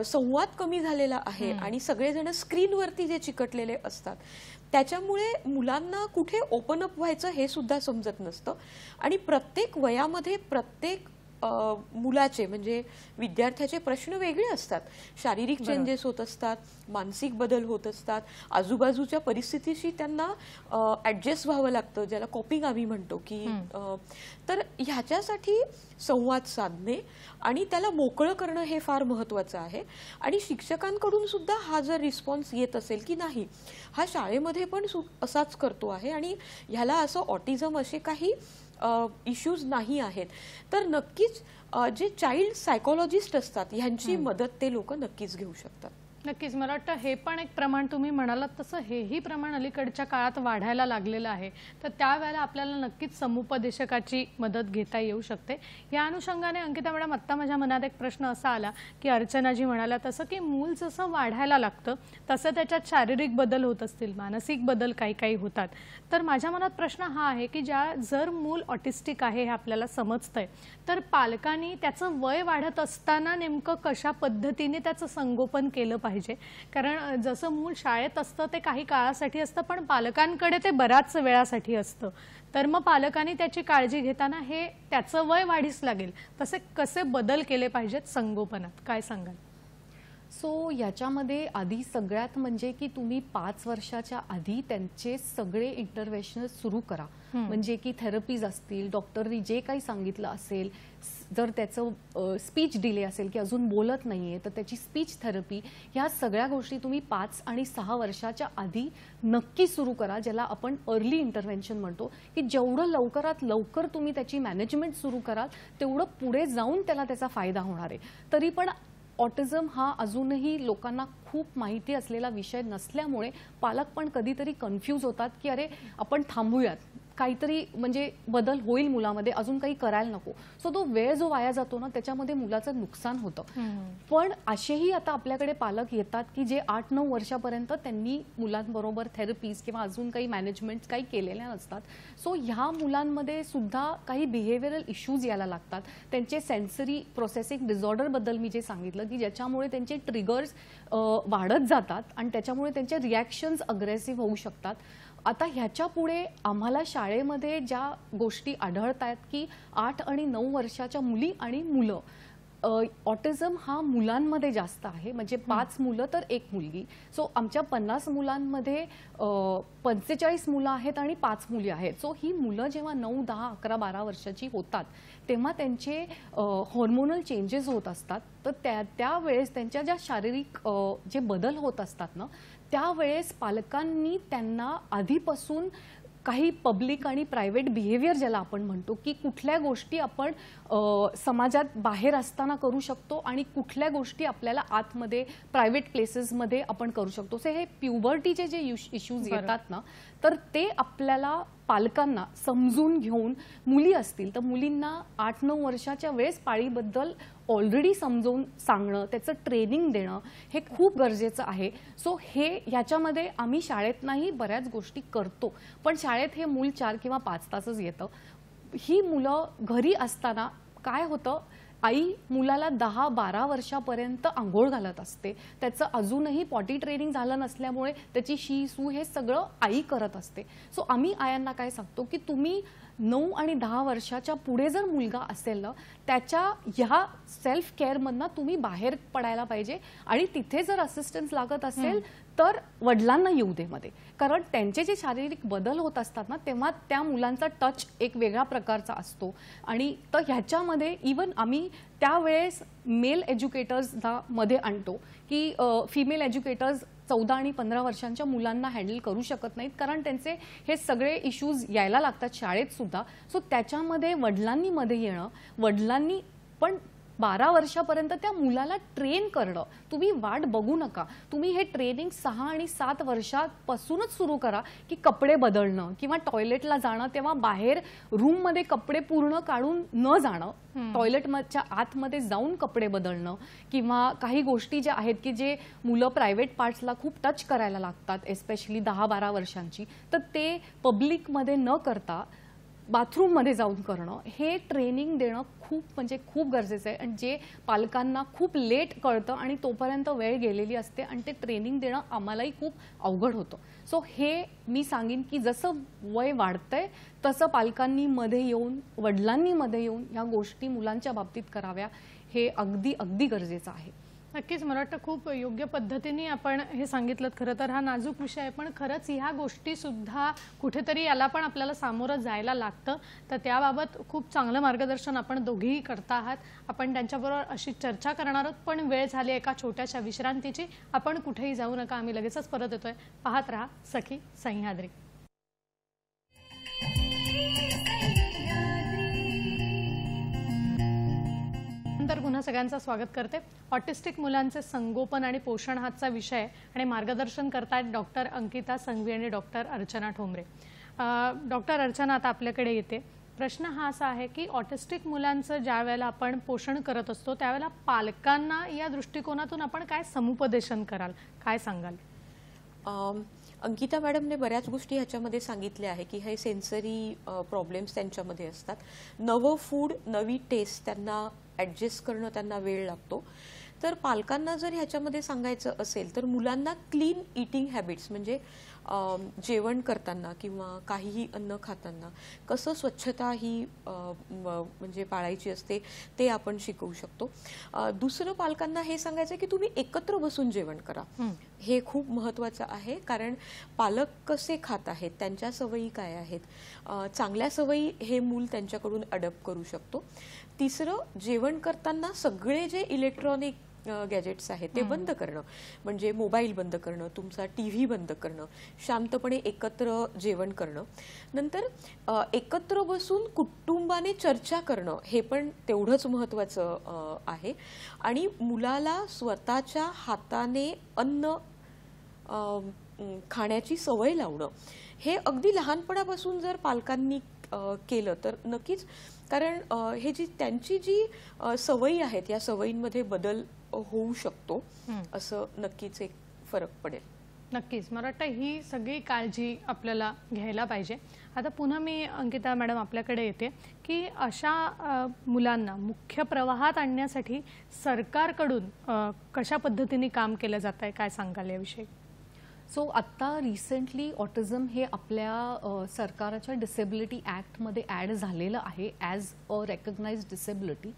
संवाद कमी झालेला आहे आणि सगळेजण स्क्रीनवरती जे चिकटलेले असतात त्याच्यामुळे मुलांना कुठे ओपन अप व्हायचं हे सुद्धा समजत नसतं. आणि प्रत्येक वयामध्ये प्रत्येक मुलाचे म्हणजे विद्यार्थ्याचे प्रश्न वेगळे असतात. शारीरिक चेंजेस होत असतात, मानसिक बदल होत असतात, आजूबाजूच्या परिस्थितीशी त्यांना ऍडजस्ट व्हावं लागतं, ज्याला कॉपिंग आम्ही म्हणतो की. तर ह्याच्यासाठी संवाद साधणे आणि त्याला मोकळं करणं हे फार महत्त्वाचं आहे. आणि शिक्षकांकडून सुद्धा हा जर रिस्पॉन्स येत असेल की नाही हा शाळेमध्ये पण असाच करतो आहे आणि ह्याला असं ऑटिझम असे काही इश्यूज नाही आहेत, तर नक्कीच जे चाइल्ड सायकोलॉजिस्ट असतात ह्यांची मदत ते लोक नक्कीच घेऊ शकतात. नक्कीच. मला वाटतं हे पण एक प्रमाण तुम्ही म्हणालात तसं हेही प्रमाण अलीकडच्या काळात वाढायला लागलेलं आहे. तर त्यावेळेला आपल्याला नक्कीच समुपदेशकाची मदत घेता येऊ शकते. या अनुषंगाने अंकिता मॅडम, आत्ता माझ्या मनात एक प्रश्न असा आला की अर्चनाजी म्हणाला तसं की मूल जसं वाढायला लागतं तसं त्याच्यात शारीरिक बदल होत असतील, मानसिक बदल काही काही होतात. तर माझ्या मनात प्रश्न हा आहे की जर मूल ऑटिस्टिक आहे हे आपल्याला समजतंय, तर पालकांनी त्याचं वय वाढत असताना नेमकं कशा पद्धतीने त्याचं संगोपन केलं पाहिजे. कारण जसं मूल शाळेत असतं ते काही काळासाठी असतं, पण पालकांकडे ते बऱ्याच वेळासाठी असतं. तर मग पालकांनी त्याची काळजी घेताना हे त्याचं वय वाढीस लागेल तसे कसे बदल केले पाहिजेत संगोपनात, काय सांगाल? सो याच्यामध्ये आधी सगळ्यात म्हणजे की तुम्ही 5 वर्षाच्या आधी त्यांचे सगळे इंटरव्हेन्शन सुरू करा. म्हणजे की थेरपीज असतील, डॉक्टरनी जे काही सांगितलं असेल, जर त्याचं स्पीच डिले असेल की अजून बोलत नाहीये तर त्याची स्पीच थेरपी, ह्या सगळ्या गोष्टी तुम्ही 5 आणि 6 वर्षाच्या आधी नक्की सुरू करा, ज्याला आपण अर्ली इंटरव्हेन्शन म्हणतो. की जेवढं लवकरात लवकर तुम्ही त्याची मॅनेजमेंट सुरू कराल तेवढं पुढे जाऊन त्याला त्याचा फायदा होणार आहे. तरी पण ऑटिझम हा अजूनही लोकांना खूप माहिती असलेला विषय नसल्यामुळे पालक पण कधीतरी कन्फ्यूज होतात की अरे आपण थांबूयात, काहीतरी म्हणजे बदल होईल मुलामध्ये, अजून काही करायला नको. सो तो वेळ जो वाया जातो ना त्याच्यामध्ये मुलाचं नुकसान होतं. पण असेही आता आपल्याकडे पालक येतात की जे 8-9 वर्षापर्यंत त्यांनी मुलांबरोबर थेरपीज किंवा अजून काही मॅनेजमेंट काही केलेल्या नसतात. सो ह्या मुलांमध्ये सुद्धा काही बिहेवियरल इश्यूज यायला लागतात. त्यांचे सेन्सरी प्रोसेसिंग डिसऑर्डर बद्दल मी जे सांगितलं की ज्याच्यामुळे त्यांचे ट्रिगर्स वाढत जातात आणि त्याच्यामुळे त्यांचे रिॲक्शन्स अग्रेसिव्ह होऊ शकतात. आता ह्याच्या पुढे आम्हाला शाळेमध्ये ज्या गोष्टी आढळत आहेत की 8 आणि 9 वर्षाच्या मुली आणि मुलं ऑटिझम हा मुलांमध्ये जास्त आहे, म्हणजे 5 मुलं तर 1 मुलगी. सो आमच्या 50 मुलांमध्ये 45 मुलं आहेत आणि 5 मुली आहेत. सो ही मुलं जेव्हा 9, 10, 11, 12 वर्षाची होतात तेव्हा त्यांचे हॉर्मोनल चेंजेस होत असतात. तर त्यावेळेस त्यांच्या ज्या शारीरिक जे बदल होत असतात ना, त्यावेळेस पालकांनी त्यांना आधीपासून काही पब्लिक आणि प्रायव्हेट बिहेवियर ज्याला आपण म्हणतो, की कुठल्या गोष्टी आपण समाजात बाहेर असताना करू शकतो आणि कुठल्या गोष्टी आपल्याला आतमध्ये प्रायव्हेट प्लेसेसमध्ये आपण करू शकतो. सो हे प्युबर्टीचे जे इश्यूज येतात ना, तर ते आपल्याला पालकांना समजून घेऊन, मुली असतील तर मुलींना 8-9 वर्षाच्या वेळेस पाळीबद्दल ऑलरेडी समजावून सांगणं, त्याचं ट्रेनिंग देणं हे खूप गरजेचं आहे. सो ह्याच्यामध्ये आम्ही शाळेतनंही बऱ्याच गोष्टी करतो, पण शाळेत हे मूल 4 किंवा 5 तासच येतं. ही मुलं घरी असताना काय होतं, आई मुलाला 10-12 वर्षापर्यंत आंघोळ घालत असते. त्याचं अजूनही पॉटी ट्रेनिंग झालं नसल्यामुळे त्याची शी सू हे सगळं आई करत असते. सो आम्ही आयांना काय सांगतो, की तुम्ही 9 आणि 10 वर्षाच्या पुढे जर मुलगा असेल ना, त्याच्या ह्या सेल्फ केअरमधनं तुम्ही बाहेर पडायला पाहिजे आणि तिथे जर असिस्टन्स लागत असेल तर वडिलांना येऊ दे मध्ये, कारण त्यांचे जे शारीरिक बदल होत असतात ना, तेव्हा त्या मुलांचा टच एक वेगळ्या प्रकारचा असतो. आणि तर ह्याच्यामध्ये इवन आम्ही त्यावेळेस मेल एज्युकेटर्सला मध्ये आणतो, की फिमेल एज्युकेटर्स 14 आणि 15 वर्षांच्या मुलांना हँडल करू शकत नाहीत, कारण त्यांचे हे सगळे इश्यूज यायला लागतात शाळेत सुद्धा. सो त्याच्यामध्ये वडिलांनी मध्ये येणं, वडिलांनी पण 12 वर्षापर्यंत त्या मुलाला ट्रेन करणं. तुम्ही वाट बघू नका, तुम्ही हे ट्रेनिंग 6 आणि 7 वर्षापासूनच सुरू करा, की कपडे बदलणं किंवा टॉयलेटला जाणं तेव्हा बाहेर रूममध्ये कपडे पूर्ण काढून न जाणं, टॉयलेटच्या आतमध्ये जाऊन कपडे बदलणं, किंवा काही गोष्टी ज्या आहेत की जे मुलं प्रायव्हेट पार्ट्सला खूप टच करायला लागतात, एस्पेशली 10-12 वर्षांची, तर ते पब्लिकमध्ये न करता बाथरूममध्ये जाऊन करणं, हे ट्रेनिंग देणं खूप गरजेचं आहे. आणि जे पालकांना खूप लेट कळतं आणि तोपर्यंत वेळ गेलेली असते आणि ते ट्रेनिंग देणं आम्हालाही खूप अवघड होतं. सो हे मी सांगेन की जसं वय वाढतंय तसं पालकांनी मध्ये येऊन, वडिलांनी मध्ये येऊन ह्या गोष्टी मुलांच्या बाबतीत कराव्या, हे अगदी गरजेचं आहे. नक्कीच, मला वाटतं खूप योग्य पद्धतीने आपण हे सांगितलं. खरं तर हा नाजूक विषय आहे, पण खरंच ह्या गोष्टी सुद्धा कुठेतरी याला पण आपल्याला सामोरं जायला लागतं. तर त्याबाबत खूप चांगलं मार्गदर्शन आपण दोघेही करता आहात. आपण त्यांच्याबरोबर अशी चर्चा करणार आहोत, पण वेळ झाली एका छोट्याशा विश्रांतीची. आपण कुठेही जाऊ नका, आम्ही लगेचच परत येतोय. पाहत रहा सखी सह्याद्री. नंतर पुन्हा सगळ्यांचं स्वागत करते. ऑटिस्टिक मुलांचे संगोपन आणि पोषण हाचा विषय आहे आणि मार्गदर्शन करतायत डॉक्टर अंकिता संघवी आणि डॉक्टर अर्चना ठोंबरे. डॉक्टर अर्चना, आता आपल्याकडे येते. प्रश्न हा असा आहे की ऑटिस्टिक मुलांचं ज्या वेळेला आपण पोषण करत असतो त्यावेळेला पालकांना या दृष्टिकोनातून आपण काय समुपदेशन कराल, काय सांगाल? अंकिता मॅडमने बऱ्याच गोष्टी ह्याच्यामध्ये सांगितल्या आहे की हे सेन्सरी प्रॉब्लेम्स त्यांच्यामध्ये असतात. नवं फूड, नवी टेस्ट त्यांना ॲडजस्ट करणं त्यांना वेळ लागतो. तर पालकांना जर ह्याच्यामध्ये सांगायचं असेल तर मुलांना क्लीन ईटिंग हॅबिट्स, म्हणजे जेवण करताना किंवा काहीही अन्न खाताना कसं स्वच्छता ही म्हणजे पाळायची असते ते आपण शिकवू शकतो. दुसरं पालकांना हे सांगायचं की तुम्ही एकत्र बसून जेवण करा. हे खूप महत्त्वाचं आहे, कारण पालक कसे खात आहेत, त्यांच्या सवयी काय आहेत, चांगल्या सवयी हे मूल त्यांच्याकडून अडॉप्ट करू शकतो. तिसरं, जेवण करताना सगळे जे इलेक्ट्रॉनिक गॅजेट्स आहेत ते बंद करणं, म्हणजे मोबाईल बंद करणं, तुमचा टीव्ही बंद करणं, शांतपणे एकत्र जेवण करणं. नंतर एकत्र बसून कुटुंबाने चर्चा करणं हे पण तेवढंच महत्त्वाचं आहे. आणि मुलाला स्वतःच्या हाताने अन्न खाण्याची सवय लावणं हे अगदी लहानपणापासून जर पालकांनी केलं तर नक्कीच, कारण हे जी त्यांची जी सवयी आहेत या सवयींमध्ये बदल होऊ शकतो, असं नक्कीच एक फरक पडेल. नक्कीच, मला वाटतं ही सगळी काळजी आपल्याला घ्यायला पाहिजे. आता पुन्हा मी अंकिता मॅडम आपल्याकडे येते की अशा मुलांना मुख्य प्रवाहात आणण्यासाठी सरकारकडून कशा पद्धतीने काम केलं जात आहे, काय सांगाल याविषयी? सो आत्ता रिसेंटली ऑटिझम हे आपल्या सरकारच्या डिसेबिलिटी ॲक्टमध्ये ॲड झालेलं आहे as a recognised disability.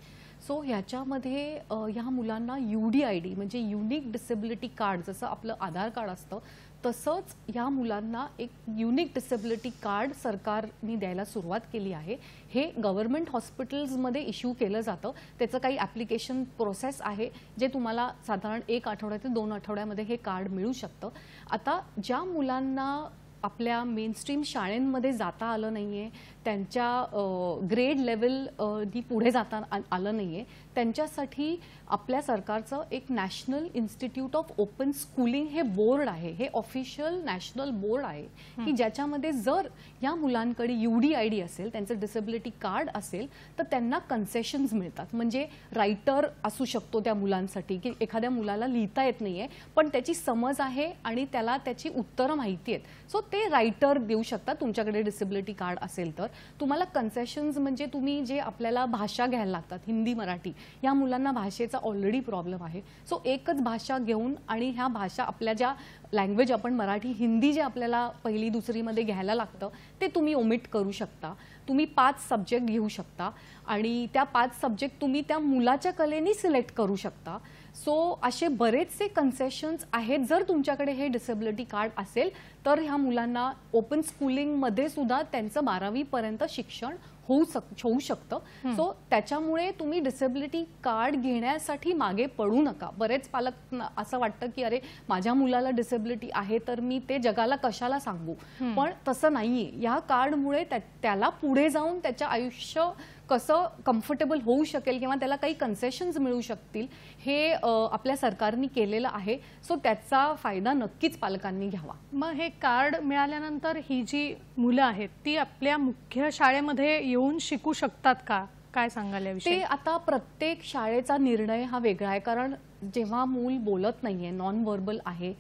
So ह्याच्यामध्ये ह्या मुलांना UDID म्हणजे युनिक डिसेबिलिटी कार्ड, जसं आपलं आधार कार्ड असतं तसंच ह्या मुलांना एक युनिक डिसेबिलिटी कार्ड सरकारने द्यायला सुरुवात केली आहे. हे गव्हर्नमेंट हॉस्पिटल्समध्ये इश्यू केलं जातं. त्याचं काही ॲप्लिकेशन प्रोसेस आहे जे तुम्हाला साधारण 1 आठवडा ते 2 आठवड्यामध्ये हे कार्ड मिळू शकतं. आता ज्या मुलांना आपल्या मेनस्ट्रीम शाळांमध्ये जाता आलं नाही आहे, त्यांच्या ग्रेड लेवलनी पुढे जाता आलं नाही आहे, त्यांच्यासाठी आपल्या सरकारचं एक national institute of open schooling हे बोर्ड आहे. हे ऑफिशियल नॅशनल बोर्ड आहे की ज्याच्यामध्ये जर या मुलांकडे UDID असेल, त्यांचं डिसेबिलिटी कार्ड असेल, तर त्यांना कन्सेशन्स मिळतात. म्हणजे रायटर असू शकतो त्या मुलांसाठी की एखाद्या मुलाला लिहिता येत नाही आहे पण त्याची समज आहे आणि त्याला त्याची उत्तरं माहिती आहेत, सो ते रायटर देऊ शकतात. तुमच्याकडे डिसेबिलिटी कार्ड असेल तर तुम्हाला कन्सेशन्स म्हणजे तुम्ही जे आपल्याला भाषा घ्यायला लागतात, हिंदी मराठी, या मुलांना भाषेचा ऑलरेडी प्रॉब्लेम आहे. सो एकच भाषा घेऊन आणि ह्या भाषा आपल्या ज्या लँग्वेज आपण मराठी हिंदी जे आपल्याला पहिली दुसरीमध्ये घ्यायला लागतं ते तुम्ही ओमिट करू शकता. तुम्ही 5 सब्जेक्ट घेऊ शकता आणि त्या 5 सब्जेक्ट तुम्ही त्या मुलाच्या कलेने सिलेक्ट करू शकता. सो असे बरेचसे कन्सेशन्स आहेत. जर तुमच्याकडे हे डिसेबिलिटी कार्ड असेल तर ह्या मुलांना ओपन स्कूलिंगमध्ये सुद्धा त्यांचं 12वी पर्यंत शिक्षण होऊ शकतं. सो त्याच्यामुळे तुम्ही डिसेबिलिटी कार्ड घेण्यासाठी मागे पडू नका. बरेच पालक असं वाटतं की अरे माझ्या मुलाला डिसेबिलिटी आहे तर मी ते जगाला कशाला सांगू, पण तसं नाहीये. या कार्डमुळे त्याला पुढे जाऊन त्याचं आयुष्य कसं कम्फर्टेबल होऊ शकेल किंवा त्याला काही कन्सेशन्स मिळू शकतील हे आपल्या सरकारने केलेलं आहे. सो त्याचा फायदा नक्कीच पालकांनी घ्यावा. मग हे कार्ड मिळाल्यानंतर ही जी मुलं आहेत ती आपल्या मुख्य शाळेमध्ये येऊन शिकू शकतात का? काय सांगाल याविषयी? ते आता प्रत्येक शाळेचा निर्णय हा वेगळा आहे. कारण जेव्हा मूल बोलत नाहीये, नॉन व्हर्बल आहे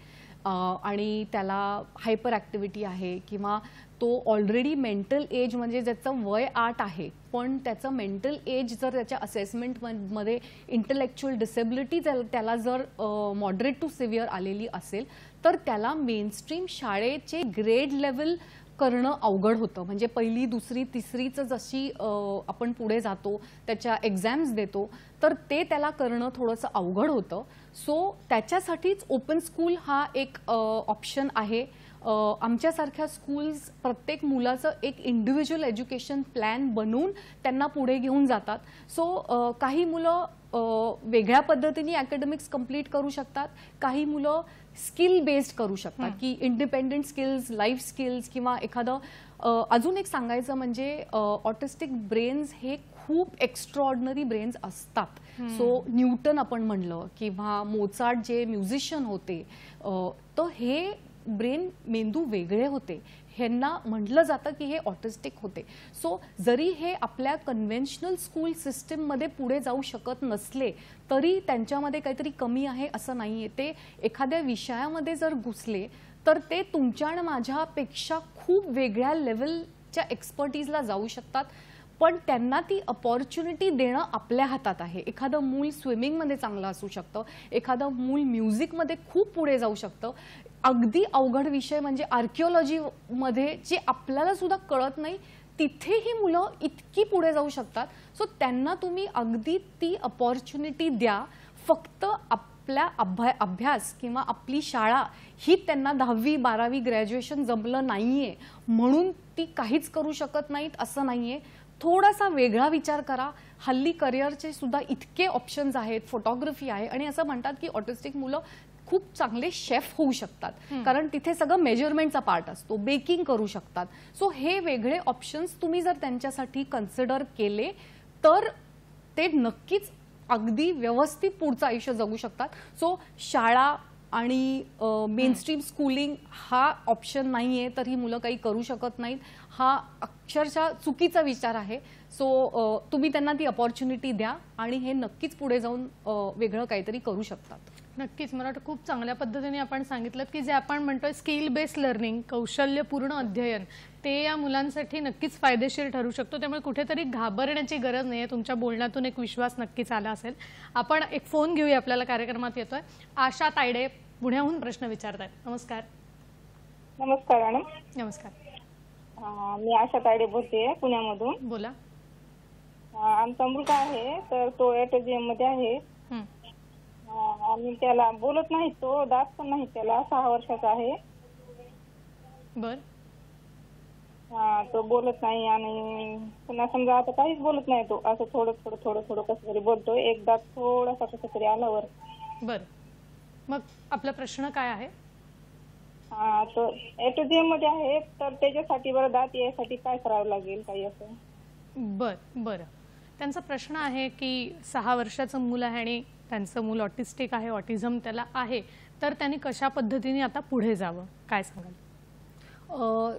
आणि त्याला हायपर ॲक्टिव्हिटी आहे किंवा तो ऑलरेडी मेंटल एज म्हणजे ज्याचं वय 8 आहे पण त्याचं मेंटल एज जर त्याच्या असेसमेंटमध्ये इंटलेक्च्युअल डिसेबिलिटी त्याला जर मॉडरेट टू सिव्हिअर आलेली असेल तर त्याला मेनस्ट्रीम शाळेचे ग्रेड लेवल करणं अवघड होतं. म्हणजे पहिली दुसरी तिसरीचं जशी आपण पुढे जातो त्याच्या एक्झाम्स देतो तर ते त्याला करणं थोडंसं अवघड होतं. सो त्याच्यासाठीच ओपन स्कूल हा एक ऑप्शन आहे. आमच्यासारख्या स्कूल्स प्रत्येक मुलाचं एक इंडिव्हिज्युअल एज्युकेशन प्लॅन बनवून त्यांना पुढे घेऊन जातात. सो काही मुलं वेगळ्या पद्धतीने अकॅडमिक्स कंप्लीट करू शकतात, काही मुलं स्किल बेस्ड करू शकतात की इंडिपेंडेंट स्किल्स, लाईफ स्किल्स किंवा एखादं अजून एक सांगायचं म्हणजे ऑटिस्टिक ब्रेन्स हे खूप एक्स्ट्रॉर्डनरी ब्रेन्स असतात. सो न्यूटन आपण म्हणलं किंवा मोचार्ट जे म्युझिशियन होते तर हे ब्रेन मेंदू वेगळे होते, ह्यांना म्हटलं जातं की हे ऑटिस्टिक होते. सो जरी हे आपल्या कन्व्हेन्शनल स्कूल सिस्टीममध्ये पुढे जाऊ शकत नसले तरी त्यांच्यामध्ये काहीतरी कमी आहे असं नाहीये. ते एखाद्या विषयामध्ये जर घुसले तर ते तुमच्या आणि माझ्यापेक्षा खूप वेगळ्या लेवलच्या एक्सपर्टीजला जाऊ शकतात. पण त्यांना ती अपॉर्च्युनिटी देणं आपल्या हातात आहे. एखादं मूल स्विमिंगमध्ये चांगलं असू शकतं, एखादं मूल म्युझिकमध्ये खूप पुढे जाऊ शकतं. अगदी अवघड विषय म्हणजे आर्किओलॉजीमध्ये जे आपल्याला सुद्धा कळत नाही तिथेही मुलं इतकी पुढे जाऊ शकतात. सो त्यांना तुम्ही अगदी ती अपॉर्च्युनिटी द्या. फक्त आपल्या अभ्यास किंवा आपली शाळा ही त्यांना 10वी 12वी ग्रॅज्युएशन जमलं नाहीये म्हणून ती काहीच करू शकत नाहीत असं नाहीये. थोडासा वेगळा विचार करा. हल्ली करिअरचे सुद्धा इतके ऑप्शन्स आहेत, फोटोग्राफी आहे आणि असं म्हणतात की ऑटिस्टिक मुलं खूप चांगले शेफ होऊ शकतात कारण तिथे सगळं मेजरमेंटचा पार्ट असतो, बेकिंग करू शकतात. सो हे वेगळे ऑप्शन्स तुम्ही जर त्यांच्यासाठी कन्सिडर केले तर ते नक्कीच अगदी व्यवस्थित पुढचं आयुष्य जगू शकतात. सो शाळा आणि मेनस्ट्रीम स्कूलिंग हा ऑप्शन नाहीये तर ही मुलं काही करू शकत नाहीत हा अक्षरशः चुकीचा विचार आहे. सो तुम्ही त्यांना ती अपॉर्च्युनिटी द्या आणि हे नक्कीच पुढे जाऊन वेगळं काहीतरी करू शकतात. नक्कीच. मला वाटतं खूप चांगल्या पद्धतीने आपण सांगितलं की जे आपण म्हणतोय स्किल बेस्ड लर्निंग, कौशल्यपूर्ण अध्ययन, ते या मुलांसाठी नक्कीच फायदेशीर ठरू शकतो. त्यामुळे कुठेतरी घाबरण्याची गरज नाही आहे. तुमच्या बोलण्यातून एक विश्वास नक्कीच आला असेल. आपण एक फोन घेऊया, आपल्याला कार्यक्रमात येतोय. आशा तायडे पुण्याहून प्रश्न विचारतायत. नमस्कार. नमस्कार मॅडम. नमस्कार. मी आशा तायडे बोलते पुण्यामधून. बोला. आमचा मुलगा आहे तर तो ऑटिझम मध्ये आहे हं. आणि त्याला बोलत नाही, तो दात पण नाही, त्याला 6 वर्षाचा आहे. बर. तो बोलत नाही आणि पुन्हा समजा आता काहीच बोलत नाही, तो असं थोडं थोडं थोडं थोडं कसं तरी बोलतोय. एक दात थोडासा कसं तरी आल्यावर. बर. मग आपला प्रश्न काय आहे? तो ऑटिझम मध्ये आहे तर त्याच्यासाठी बरं दात यासाठी काय करावं लागेल काही असं? बरं. त्यांचा प्रश्न आहे की 6 वर्षाचं मूल आहे आणि त्यांचं मूल ऑटिस्टिक आहे, ऑटिझम त्याला आहे, तर त्यांनी कशा पद्धतीने आता पुढे जावं, काय सांगाल?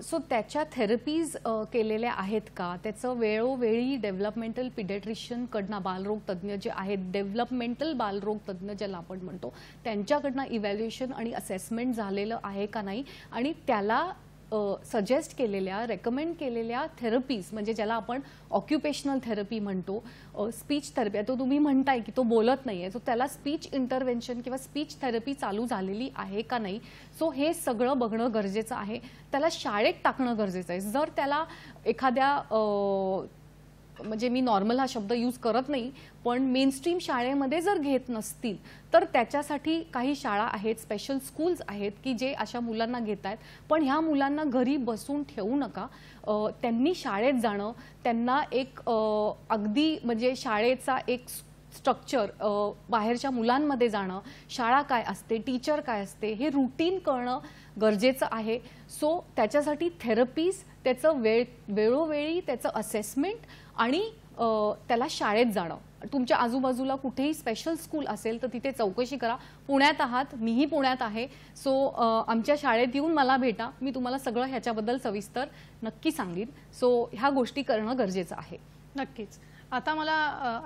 सो त्याच्या थेरपीज केलेल्या आहेत का? त्याचं वेळोवेळी डेव्हलपमेंटल पिडियाट्रिशियनकडनं, बालरोग तज्ज्ञ जे आहेत, डेव्हलपमेंटल बालरोग तज्ज्ञ ज्याला आपण म्हणतो, त्यांच्याकडनं इव्हॅल्युएशन आणि असेसमेंट झालेलं आहे का नाही, आणि त्याला सजेस्ट केलेल्या, रेकमेंड केलेल्या थेरपीज, म्हणजे ज्याला आपण ऑक्युपेशनल थेरपी म्हणतो, स्पीच थेरपी, तो तुम्ही म्हणताय की तो बोलत नाही आहे, सो त्याला स्पीच इंटरव्हेन्शन किंवा स्पीच थेरपी चालू झालेली आहे का नाही, सो हे सगळं बघणं गरजेचं आहे. त्याला शाळेत टाकणं गरजेचं आहे. जर त्याला एखाद्या म्हणजे मी नॉर्मल हा शब्द यूज करत नाही, पण मेनस्ट्रीम शाळेमध्ये जर घेत नसतील तर त्याच्यासाठी काही शाळा आहेत, स्पेशल स्कूल्स आहेत की जे अशा मुलांना घेत आहेत. पण ह्या मुलांना घरी बसून ठेवू नका. त्यांनी शाळेत जाणं, त्यांना एक अगदी म्हणजे शाळेचा एक स्ट्रक्चर, बाहेरच्या मुलांमध्ये जाणं, शाळा काय असते, टीचर काय असते, हे रुटीन कळणं गरजेचं आहे. सो त्याच्यासाठी थेरपीज, त्याचं वेळोवेळी त्याचं असेसमेंट आणि त्याला शाळेत जाणं. तुमच्या आजूबाजूला कुठेही स्पेशल स्कूल असेल तर तिथे चौकशी करा. पुण्यात आहात, मीही पुण्यात आहे, सो आमच्या शाळेत येऊन मला भेटा, मी तुम्हाला सगळं ह्याच्याबद्दल सविस्तर नक्की सांगेन. सो ह्या गोष्टी करणं गरजेचं आहे. नक्कीच. आता मला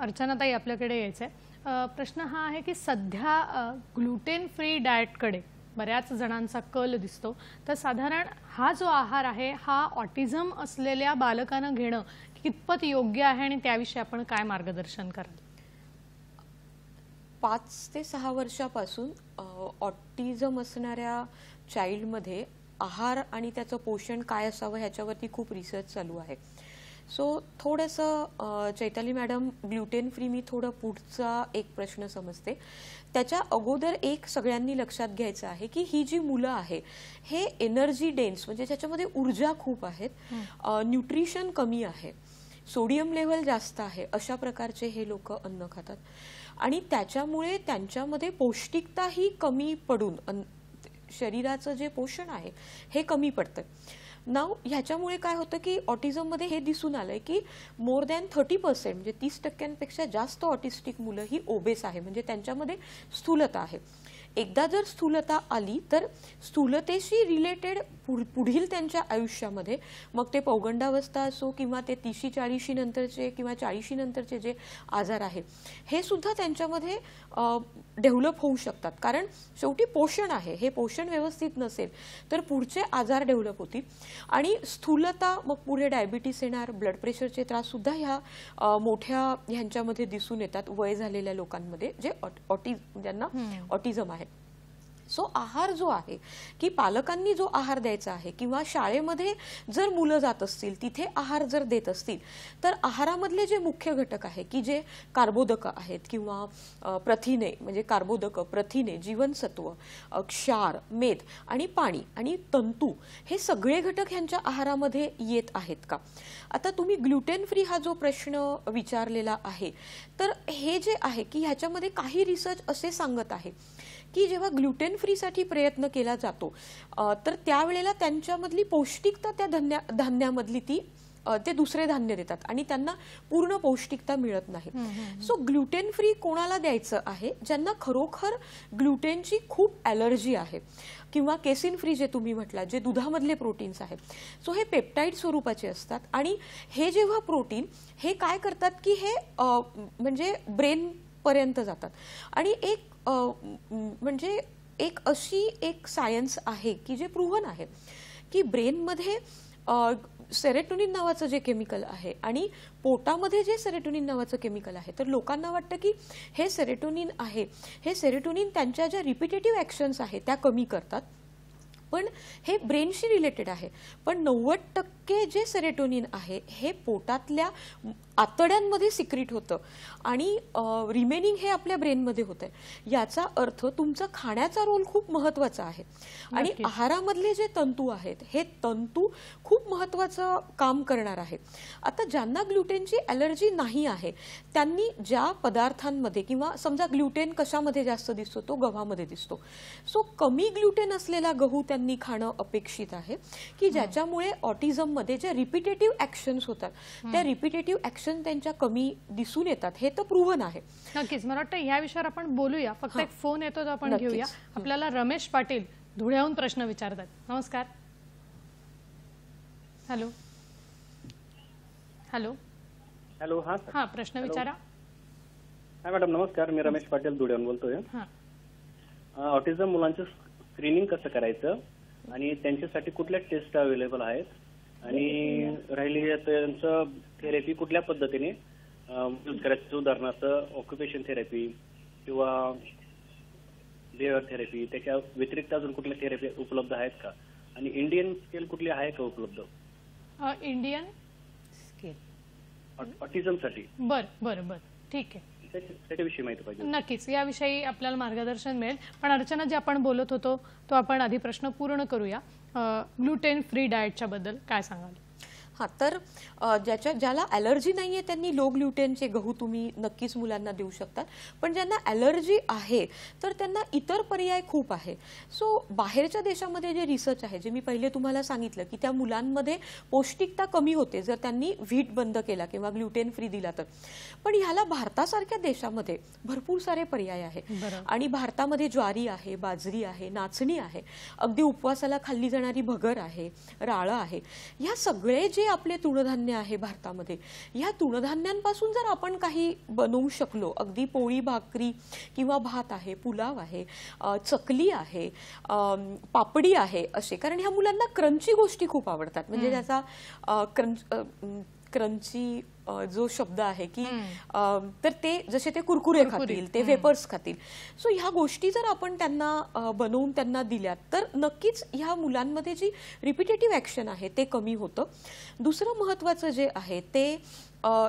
अर्चनाताई आपल्याकडे यायचं आहे. प्रश्न हा आहे की सध्या ग्लुटेन फ्री डाएटकडे बऱ्याच जणांचा कल दिसतो, तर साधारण हा जो आहार आहे हा ऑटिझम असलेल्या बालकांना घेणं कितपत योग्य आहे आणि त्याविषयी आपण काय मार्गदर्शन कराल? 5 ते 6 वर्षापासून ऑटिझम असणाऱ्या चाइल्डमध्ये आहार आणि त्याचं पोषण काय असावं ह्याच्यावरती खूप रिसर्च चालू आहे. सो थोडंसं चैताली मॅडम, ग्लुटेन फ्री मी थोडं पुढचा एक प्रश्न समजते. त्याच्या अगोदर एक सगळ्यांनी लक्षात घ्यायचं आहे की ही जी मुलं आहे हे एनर्जी डेन्स, म्हणजे त्याच्यामध्ये ऊर्जा खूप आहेत, न्यूट्रिशन कमी आहे, सोडियम लेवल जास्त आहे, अशा प्रकारचे हे लोक अन्न खातात आणि त्याच्यामुळे त्यांच्यामध्ये पौष्टिकता ही कमी पडून शरीराचं जे पोषण आहे हे कमी पडतं. नाव ह्याच्यामुळे काय होतं की ऑटिझममध्ये हे दिसून आलंय की मोर दॅन 30% म्हणजे 30% जास्त ऑटिस्टिक मुलं ही ओबेस आहे, म्हणजे त्यांच्यामध्ये स्थूलता आहे. एकदा जर स्थूलता आली तर स्थूलतेशी रिलेटेड पुढील त्यांच्या आयुष्यामध्ये, मग ते पौगंडावस्था असो किंवा ते 30-40 नंतरचे किंवा 40 नंतरचे जे आजार आहेत हे सुद्धा त्यांच्यामध्ये डेव्हलप होऊ शकतात. कारण शेवटी पोषण आहे, हे पोषण व्यवस्थित नसेल तर पुढचे आजार डेव्हलप होतील आणि स्थूलता, मग पुढे डायबिटीस येणार, ब्लड प्रेशरचे त्रास सुद्धा ह्या मोठ्या ह्यांच्यामध्ये दिसून येतात वय झालेल्या लोकांमध्ये जे ज्यांना ऑटिझम आहे. सो आहार जो आहे की पालकांनी जो आहार द्यायचा आहे किंवा शाळेमध्ये जर मुलं जात असतील तिथे आहार जर देत असतील तर आहारामधले जे मुख्य घटक आहे की जे कार्बोदक आहेत किंवा प्रथिने, म्हणजे कार्बोदक, प्रथिने, जीवनसत्व, क्षार, मेद आणि पाणी आणि तंतू, हे सगळे घटक ह्यांच्या आहारामध्ये येत आहेत का? आता तुम्ही ग्लुटेन फ्री हा जो प्रश्न विचारलेला आहे तर हे जे आहे की ह्याच्यामध्ये काही रिसर्च असे सांगत आहे की जेव्हा ग्लुटेन फ्री साठी प्रयत्न केला जातो तर त्यावेळेला त्यांच्यामधली पौष्टिकता त्या धान्यामधली ते दुसरे धान्य देतात आणि त्यांना पूर्ण पौष्टिकता मिळत नाही. सो ग्लुटेन फ्री कोणाला द्यायचं आहे? ज्यांना खरोखर ग्लुटेनची खूप ॲलर्जी आहे किंवा केसिन फ्री जे तुम्ही म्हटलात, जे दुधामधले प्रोटीन्स आहेत, सो हे पेप्टाइड स्वरूपाचे असतात आणि हे जेव्हा प्रोटीन हे काय करतात की हे म्हणजे ब्रेन पर्यंत जातात आणि एक म्हणजे एक अशी एक सायन्स आहे की जे प्रूव्हन आहे की ब्रेनमध्ये सेरोटोनिन नावाचं जे केमिकल आहे आणि पोटामध्ये जे सेरोटोनिन नावाचं केमिकल आहे, तर लोकांना वाटतं की हे सेरोटोनिन आहे, हे सेरोटोनिन त्यांच्या ज्या रिपिटेटिव्ह ॲक्शन्स आहेत त्या कमी करतात पण हे ब्रेनशी रिलेटेड आहे. पण 90% जे सेरोटोनिन आहे हे पोटातल्या आतड्यांमध्ये सिक्रीट होतं आणि रिमेनिंग हे आपल्या ब्रेनमध्ये होतंय. याचा अर्थ तुमचा खाण्याचा रोल खूप महत्वाचा आहे आणि आहारामधले जे तंतू आहेत हे तंतू खूप महत्वाचं काम करणार आहे. आता ज्यांना ग्लुटेनची ॲलर्जी नाही आहे त्यांनी ज्या पदार्थांमध्ये किंवा समजा ग्लुटेन कशामध्ये जास्त दिसतो तो गव्हामध्ये दिसतो. सो कमी ग्लुटेन असलेला गहू त्यांनी खाणं अपेक्षित आहे की ज्याच्यामुळे ऑटिझममध्ये जे रिपिटेटिव्ह ॲक्शन्स होतात त्या रिपिटेटिव्ह ॲक्शन त्यांच्या कमी दिसून येतात. हे तर प्रूव्हन आहे. नक्कीच. मला वाटतं या विषयावर आपण बोलूया. फक्त एक फोन येतो तो आपण घेऊया. आपल्याला रमेश पाटील धुळ्याहून प्रश्न विचारतात. नमस्कार. Hello hello hello. हा प्रश्न विचारा. हा मॅडम नमस्कार. मी रमेश पाटील धुळ्याहून बोलतोय. ऑटिझम मुलांचं स्क्रीनिंग कसं करायचं आणि त्यांच्यासाठी कुठल्या टेस्ट अवेलेबल आहेत आणि राहिली त्यांचं थेरपी कुठल्या पद्धतीने यूज करायचं, उदाहरणार्थ ऑक्युपेशन थेरपी किंवा बिहेवियर थेरपी, त्याच्या व्यतिरिक्त अजून कुठल्या थेरपी उपलब्ध आहेत का आणि इंडियन स्केल कुठली आहे का उपलब्ध इंडियन स्केल ऑटिझमसाठी? बर बर बर ठीक आहे. त्याच्याविषयी माहिती पाहिजे. नक्कीच याविषयी आपल्याला मार्गदर्शन मिळेल. पण अर्चना जे आपण बोलत होतो तो आपण आधी प्रश्न पूर्ण करूया. ग्लुटेन फ्री डाएटच्या बद्दल काय सांगाल? हां, तर ज्याला ॲलर्जी नाही आहे त्यांनी लो ग्लुटेनचे गहू तुम्ही नक्कीच मुलांना देऊ शकतात. पण ज्यांना ॲलर्जी आहे तर त्यांना इतर पर्याय खूप आहे. सो बाहेरच्या देशामध्ये जे रिसर्च आहे जे मी पहिले तुम्हाला सांगितलं की त्या मुलांमध्ये पौष्टिकता कमी होते जर त्यांनी व्हीट बंद केला किंवा ग्लुटेन फ्री दिला तर. पण ह्याला भारतासारख्या देशामध्ये भरपूर सारे पर्याय आहे आणि भारतामध्ये ज्वारी आहे, बाजरी आहे, नाचणी आहे, अगदी उपवासाला खाल्ली जाणारी भगर आहे, राळं आहे. ह्या सगळे जे आपले तृणधान्य आहे भारतामध्ये या तृणधान्यांपासून जर आपण काही बनवू शकलो, अगदी पोळी भाकरी किंवा भात आहे, पुलाव आहे, चकली आहे, पापडी आहे असे, कारण ह्या मुलांना क्रंची गोष्टी खूप आवडतात. म्हणजे त्याचा क्रंची जो शब्द आहे की तर ते जसे ते कुरकुरे खातील, ते वेपर्स खातील. सो ह्या गोष्टी जर आपण त्यांना बनवून त्यांना दिल्यात तर नक्कीच ह्या मुलांमध्ये जी रिपिटेटिव्ह ॲक्शन आहे ते कमी होतं. दुसरं महत्त्वाचं जे आहे ते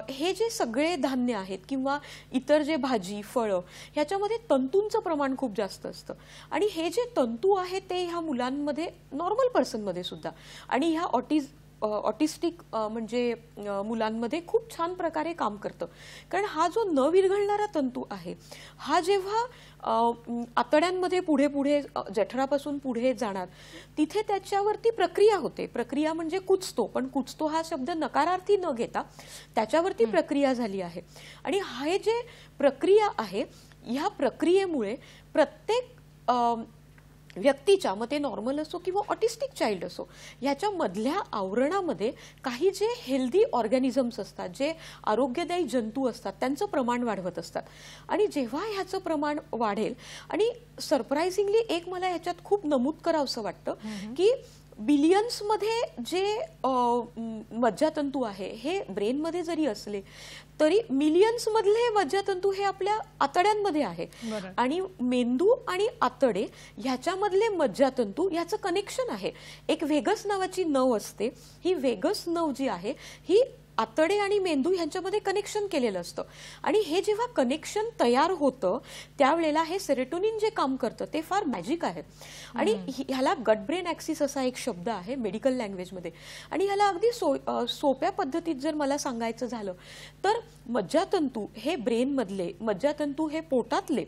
हे जे सगळे धान्य आहेत किंवा इतर जे भाजी फळं ह्याच्यामध्ये तंतूंचं प्रमाण खूप जास्त असतं आणि हे जे तंतू आहे ते ह्या मुलांमध्ये नॉर्मल पर्सनमध्ये सुद्धा आणि ह्या ऑटिस्टिक म्हणजे मुलांमध्ये खूप छान प्रकारे काम करतं. कारण हा जो न विरघळणारा तंतू आहे हा जेव्हा आतड्यांमध्ये पुढे पुढे जठरापासून पुढे जाणार तिथे त्याच्यावरती प्रक्रिया होते. प्रक्रिया म्हणजे कुचतो, पण कुचतो हा शब्द नकारार्थी न घेता त्याच्यावरती प्रक्रिया झाली आहे. आणि हे जे प्रक्रिया आहे ह्या प्रक्रियेमुळे प्रत्येक व्यक्तीच्या मग ते नॉर्मल असो किंवा ऑटिस्टिक चाइल्ड असो ह्याच्या मधल्या आवरणामध्ये काही जे हेल्दी ऑर्गॅनिझम्स असतात, जे आरोग्यदायी जंतू असतात त्यांचं प्रमाण वाढवत असतात. आणि जेव्हा ह्याचं प्रमाण वाढेल आणि सरप्राइझिंगली एक मला ह्याच्यात खूप नमूद करावंसं वाटतं की बिलियन्समध्ये जे मज्जातंतू आहे हे ब्रेनमध्ये जरी असले तरी मिलियन्स मधले मज्जातंतू हे आपल्या आतड्यांमध्ये आहे. आणि मेंदू आणि आतडे ह्याच्यामधले मज्जातंतू ह्याचं कनेक्शन आहे. एक वेगस नावाची नव असते. ही वेगस नव जी आहे ही आतडे आणि मेंदू ह्यांच्यामध्ये कनेक्शन केलेलं असतं आणि हे जेव्हा कनेक्शन तयार होतं त्यावेळेला हे सेरोटोनिन जे काम करतं ते फार मॅजिक आहे. आणि ह्याला गट ब्रेन ॲक्सिस असा एक शब्द आहे मेडिकल लँग्वेजमध्ये आणि ह्याला अगदी सोप्या पद्धतीत जर मला सांगायचं झालं तर मज्जातंतू हे ब्रेनमधले, मज्जातंतू हे पोटातले,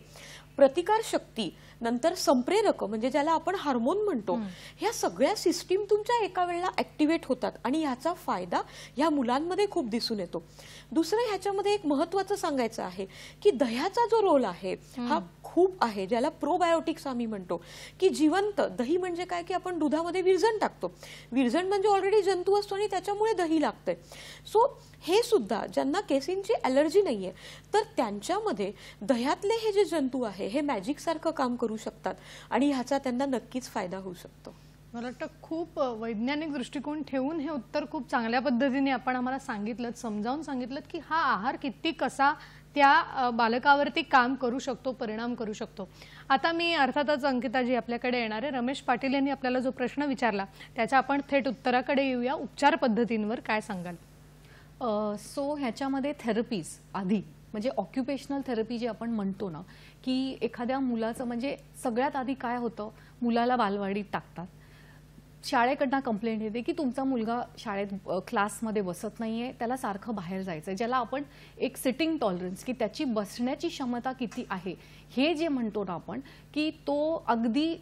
प्रतिकार शक्ती, नंतर संप्रेरक म्हणजे ज्याला आपण हार्मोन म्हणतो, ह्या सगळ्या सिस्टीम तुमच्या एका वेळेला ऍक्टिव्हेट होतात आणि ह्याचा फायदा ह्या मुलांमध्ये खूप दिसून येतो. दुसरं ह्याच्यामध्ये एक महत्त्वाचं सांगायचं आहे की दह्याचा जो रोल आहे हा खूप आहे, ज्याला प्रोबायोटिक्स आम्ही म्हणतो की जिवंत दही म्हणजे काय की आपण दुधामध्ये विरजण टाकतो. विरजण म्हणजे ऑलरेडी जंतू असतो आणि त्याच्यामुळे दही लागतंय. सो हे सुद्धा ज्यांना केसिनची ॲलर्जी नाहीये तर त्यांच्यामध्ये दह्यातले हे जे जंतू आहे हे मॅजिक सारखं काम करू शकतात आणि ह्याचा त्यांना नक्कीच फायदा होऊ शकतो. मला वाटतं खूप वैज्ञानिक दृष्टिकोन ठेवून हे उत्तर खूप चांगल्या पद्धतीने आपण आम्हाला सांगितलं, समजावून सांगितलं की हा आहार किती कसा त्या बालकावरती काम करू शकतो, परिणाम करू शकतो. आता मी अर्थातच अंकिताजी आपल्याकडे येणार आहे. रमेश पाटील यांनी आपल्याला जो प्रश्न विचारला त्याच्या आपण थेट उत्तराकडे येऊया. उपचार पद्धतींवर काय सांगाल? सो ह्याच्यामध्ये थेरपीज आधी म्हणजे ऑक्युपेशनल थेरपी जे आपण म्हणतो ना, की एखाद्या मुलाचं म्हणजे सगळ्यात आधी काय होतं, मुलाला बालवाडीत टाकतात, शाळेकडनं कंप्लेंट येते की तुमचा मुलगा शाळेत क्लासमध्ये बसत नाहीये, त्याला सारखं बाहेर जायचंय, ज्याला आपण एक सिटिंग टॉलरन्स की त्याची बसण्याची क्षमता किती आहे हे जे म्हणतो ना आपण, की तो अगदी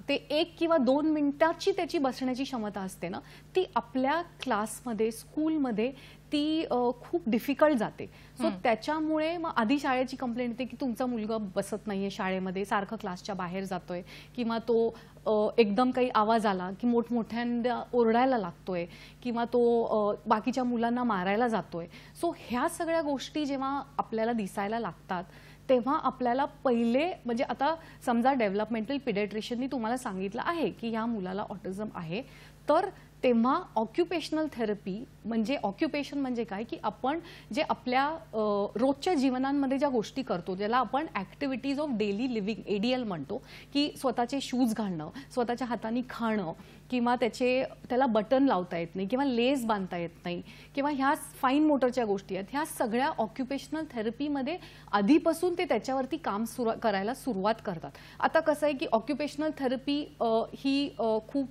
ते 1 किंवा 2 मिनिटाची त्याची बसण्याची क्षमता असते ना, ती आपल्या क्लासमध्ये स्कूलमध्ये ती खूप डिफिकल्ट जाते. सो त्याच्यामुळे मग आधी शाळेची कंप्लेंट येते की तुमचा मुलगा बसत नाहीये शाळेमध्ये, सारखं क्लासच्या बाहेर जातोय, किंवा तो एकदम काही आवाज आला की मोठमोठ्यांदा ओरडायला लागतोय, किंवा तो बाकीच्या मुलांना मारायला जातोय. सो ह्या सगळ्या गोष्टी जेव्हा आपल्याला दिसायला लागतात तेव्हा आपल्याला पहिले म्हणजे आता समजा डेव्हलपमेंटल पिडियाट्रिशियननी तुम्हाला सांगितलं आहे की ह्या मुलाला ऑटिझम आहे, तर तेव्हा ऑक्युपेशनल थेरपी म्हणजे ऑक्युपेशन म्हणजे काय की आपण जे आपल्या रोजच्या जीवनामध्ये ज्या गोष्टी करतो, ज्याला आपण activities of daily living ADL म्हणतो, की स्वतःचे शूज घालणं, स्वतःच्या हाताने खाणं, किंवा त्याला बटन लावता येत नाही किंवा लेस बांधता येत नाही, किंवा ह्या फाईन मोटरच्या गोष्टी आहेत, ह्या सगळ्या ऑक्युपेशनल थेरपीमध्ये आधीपासून ते त्याच्यावरती काम करायला सुरुवात करतात. आता कसं आहे की ऑक्युपेशनल थेरपी ही खूप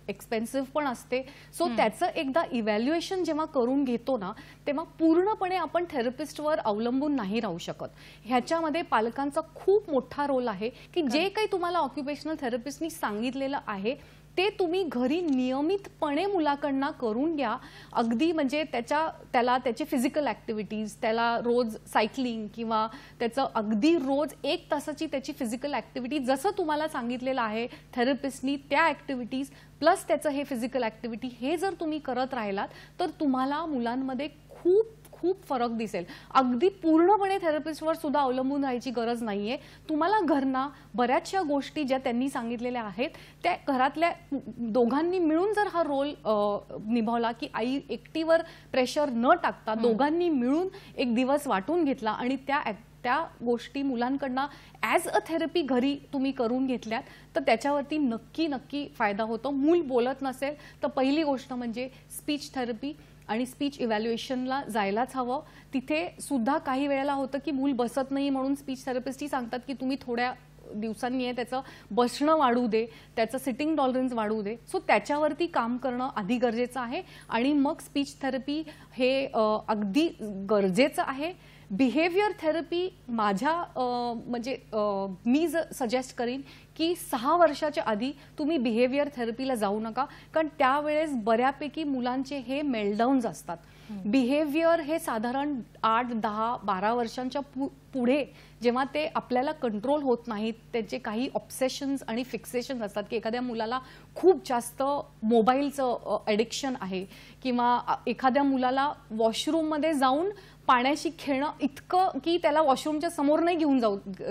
एक्सपेन्सिव्ह पण असते. सो त्याचं एकदा इव्हॅल्युएशन जेव्हा करून घेतो ना, तेव्हा पूर्णपणे आपण थेरपिस्टवर अवलंबून नाही राहू शकत. ह्याच्यामध्ये पालकांचा खूप मोठा रोल आहे की जे काही तुम्हाला ऑक्युपेशनल थेरपिस्टनी सांगितलेलं आहे ते तुम्ही घरी नियमितपणे मुलाकडनं करून घ्या. अगदी म्हणजे त्याला त्याची फिजिकल ॲक्टिव्हिटीज, त्याला रोज सायकलिंग किंवा त्याचं अगदी रोज 1 तासाची त्याची फिजिकल ॲक्टिव्हिटी जसं तुम्हाला सांगितलेलं आहे थेरपिस्टनी, त्या ॲक्टिव्हिटीज प्लस त्याचं हे फिजिकल ॲक्टिव्हिटी हे जर तुम्ही करत राहिलात तर तुम्हाला मुलांमध्ये खूप खूप फरक दिसेल. अगदी पूर्णपणे थेरपिस्टवर सुद्धा अवलंबून राहायची गरज नाहीये. तुम्हाला घरना बऱ्याचशा गोष्टी ज्या त्यांनी सांगितलेल्या आहेत त्या घरातल्या दोघांनी मिळून जर हा रोल निभावला की आई एकटीवर प्रेशर न टाकता दोघांनी मिळून एक दिवस वाटून घेतला आणि त्या गोष्टी मुलांकडनं ॲज अ थेरपी घरी तुम्ही करून घेतल्यात तर त्याच्यावरती नक्की नक्की फायदा होतो. मूल बोलत नसेल तर पहिली गोष्ट म्हणजे स्पीच थेरपी आणि स्पीच इव्हॅल्युएशनला जायलाच हवं. तिथे सुद्धा काही वेळेला होतं की मूल बसत नाही म्हणून स्पीच थेरपिस्टही सांगतात की तुम्ही थोड्या दिवसांनी त्याचं बसणं वाढू दे, त्याचं सिटिंग टॉलरन्स वाढू दे. सो त्याच्यावरती काम करणं आधी गरजेचं आहे आणि मग स्पीच थेरपी हे अगदी गरजेचं आहे. बिहेवियर थेरपी माझ्या म्हणजे मी सजेस्ट करीन की 6 वर्षाच्या आधी तुम्ही बिहेवियर थेरपीला जाऊ नका, कारण त्यावेळेस बऱ्यापैकी मुलांचे हे मेल्टडाऊन्स असतात. बिहेवियर हे साधारण 8, 10, 12 वर्षांच्या पुढे जेव्हा ते आपल्याला कंट्रोल होत नाहीत, त्याचे काही ऑब्सेशन्स आणि फिक्सेशन असतात की एखाद्या मुलाला खूप जास्त मोबाईलचं ॲडिक्शन आहे किंवा एखाद्या मुलाला वॉशरूममध्ये जाऊन पाण्याशी खेळणं इतकं की त्याला वॉशरूमच्या समोर नाही घेऊन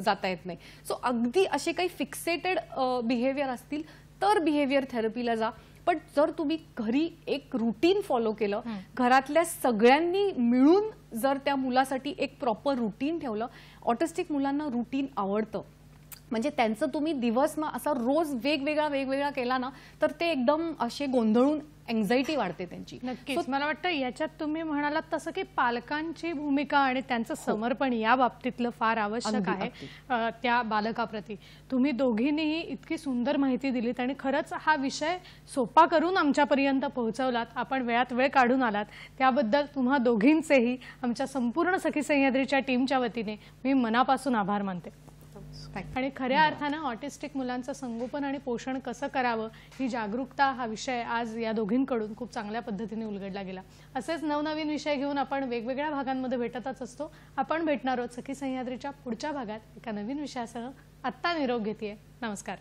जाता येत नाही. सो अगदी असे काही फिक्सेटेड बिहेवियर असतील तर बिहेवियर थेरपीला जा. पण जर तुम्ही घरी एक रुटीन फॉलो केलं, घरातल्या सगळ्यांनी मिळून जर त्या मुलासाठी एक प्रॉपर रुटीन ठेवलं, ऑटिस्टिक मुलांना रुटीन आवडतं. म्हणजे त्यांचं तुम्ही दिवस ना असा रोज वेगवेगळा केला ना तर ते एकदम असे गोंधळून एन्झायटी वाढते त्यांची. नक्कीच मला वाटतं याच्यात तुम्ही म्हणालात तसं की पालकांची भूमिका आणि त्यांचं समर्पण या बाबतीतलं फार आवश्यक आहे त्या बालकाप्रती. तुम्ही दोघींनीही इतकी सुंदर माहिती दिलीत आणि खरंच हा विषय सोपा करून आमच्यापर्यंत पोहोचवलात. आपण वेळात वेळ काढून आलात त्याबद्दल तुम्हा दोघींचेही आमच्या संपूर्ण सखी सह्याद्रीच्या टीमच्या वतीने मी मनापासून आभार मानते. आणि खऱ्या अर्थानं ऑटिस्टिक मुलांचं संगोपन आणि पोषण कसं करावं ही जागरूकता हा विषय आज या दोघींकडून खूप चांगल्या पद्धतीने उलगडला गेला. असेच नवनवीन विषय घेऊन आपण वेगवेगळ्या भागांमध्ये भेटतच असतो. आपण भेटणार आहोत सखी सह्याद्रीच्या पुढच्या भागात एका नवीन विषयासह. आत्ता निरोप घेतेय. नमस्कार.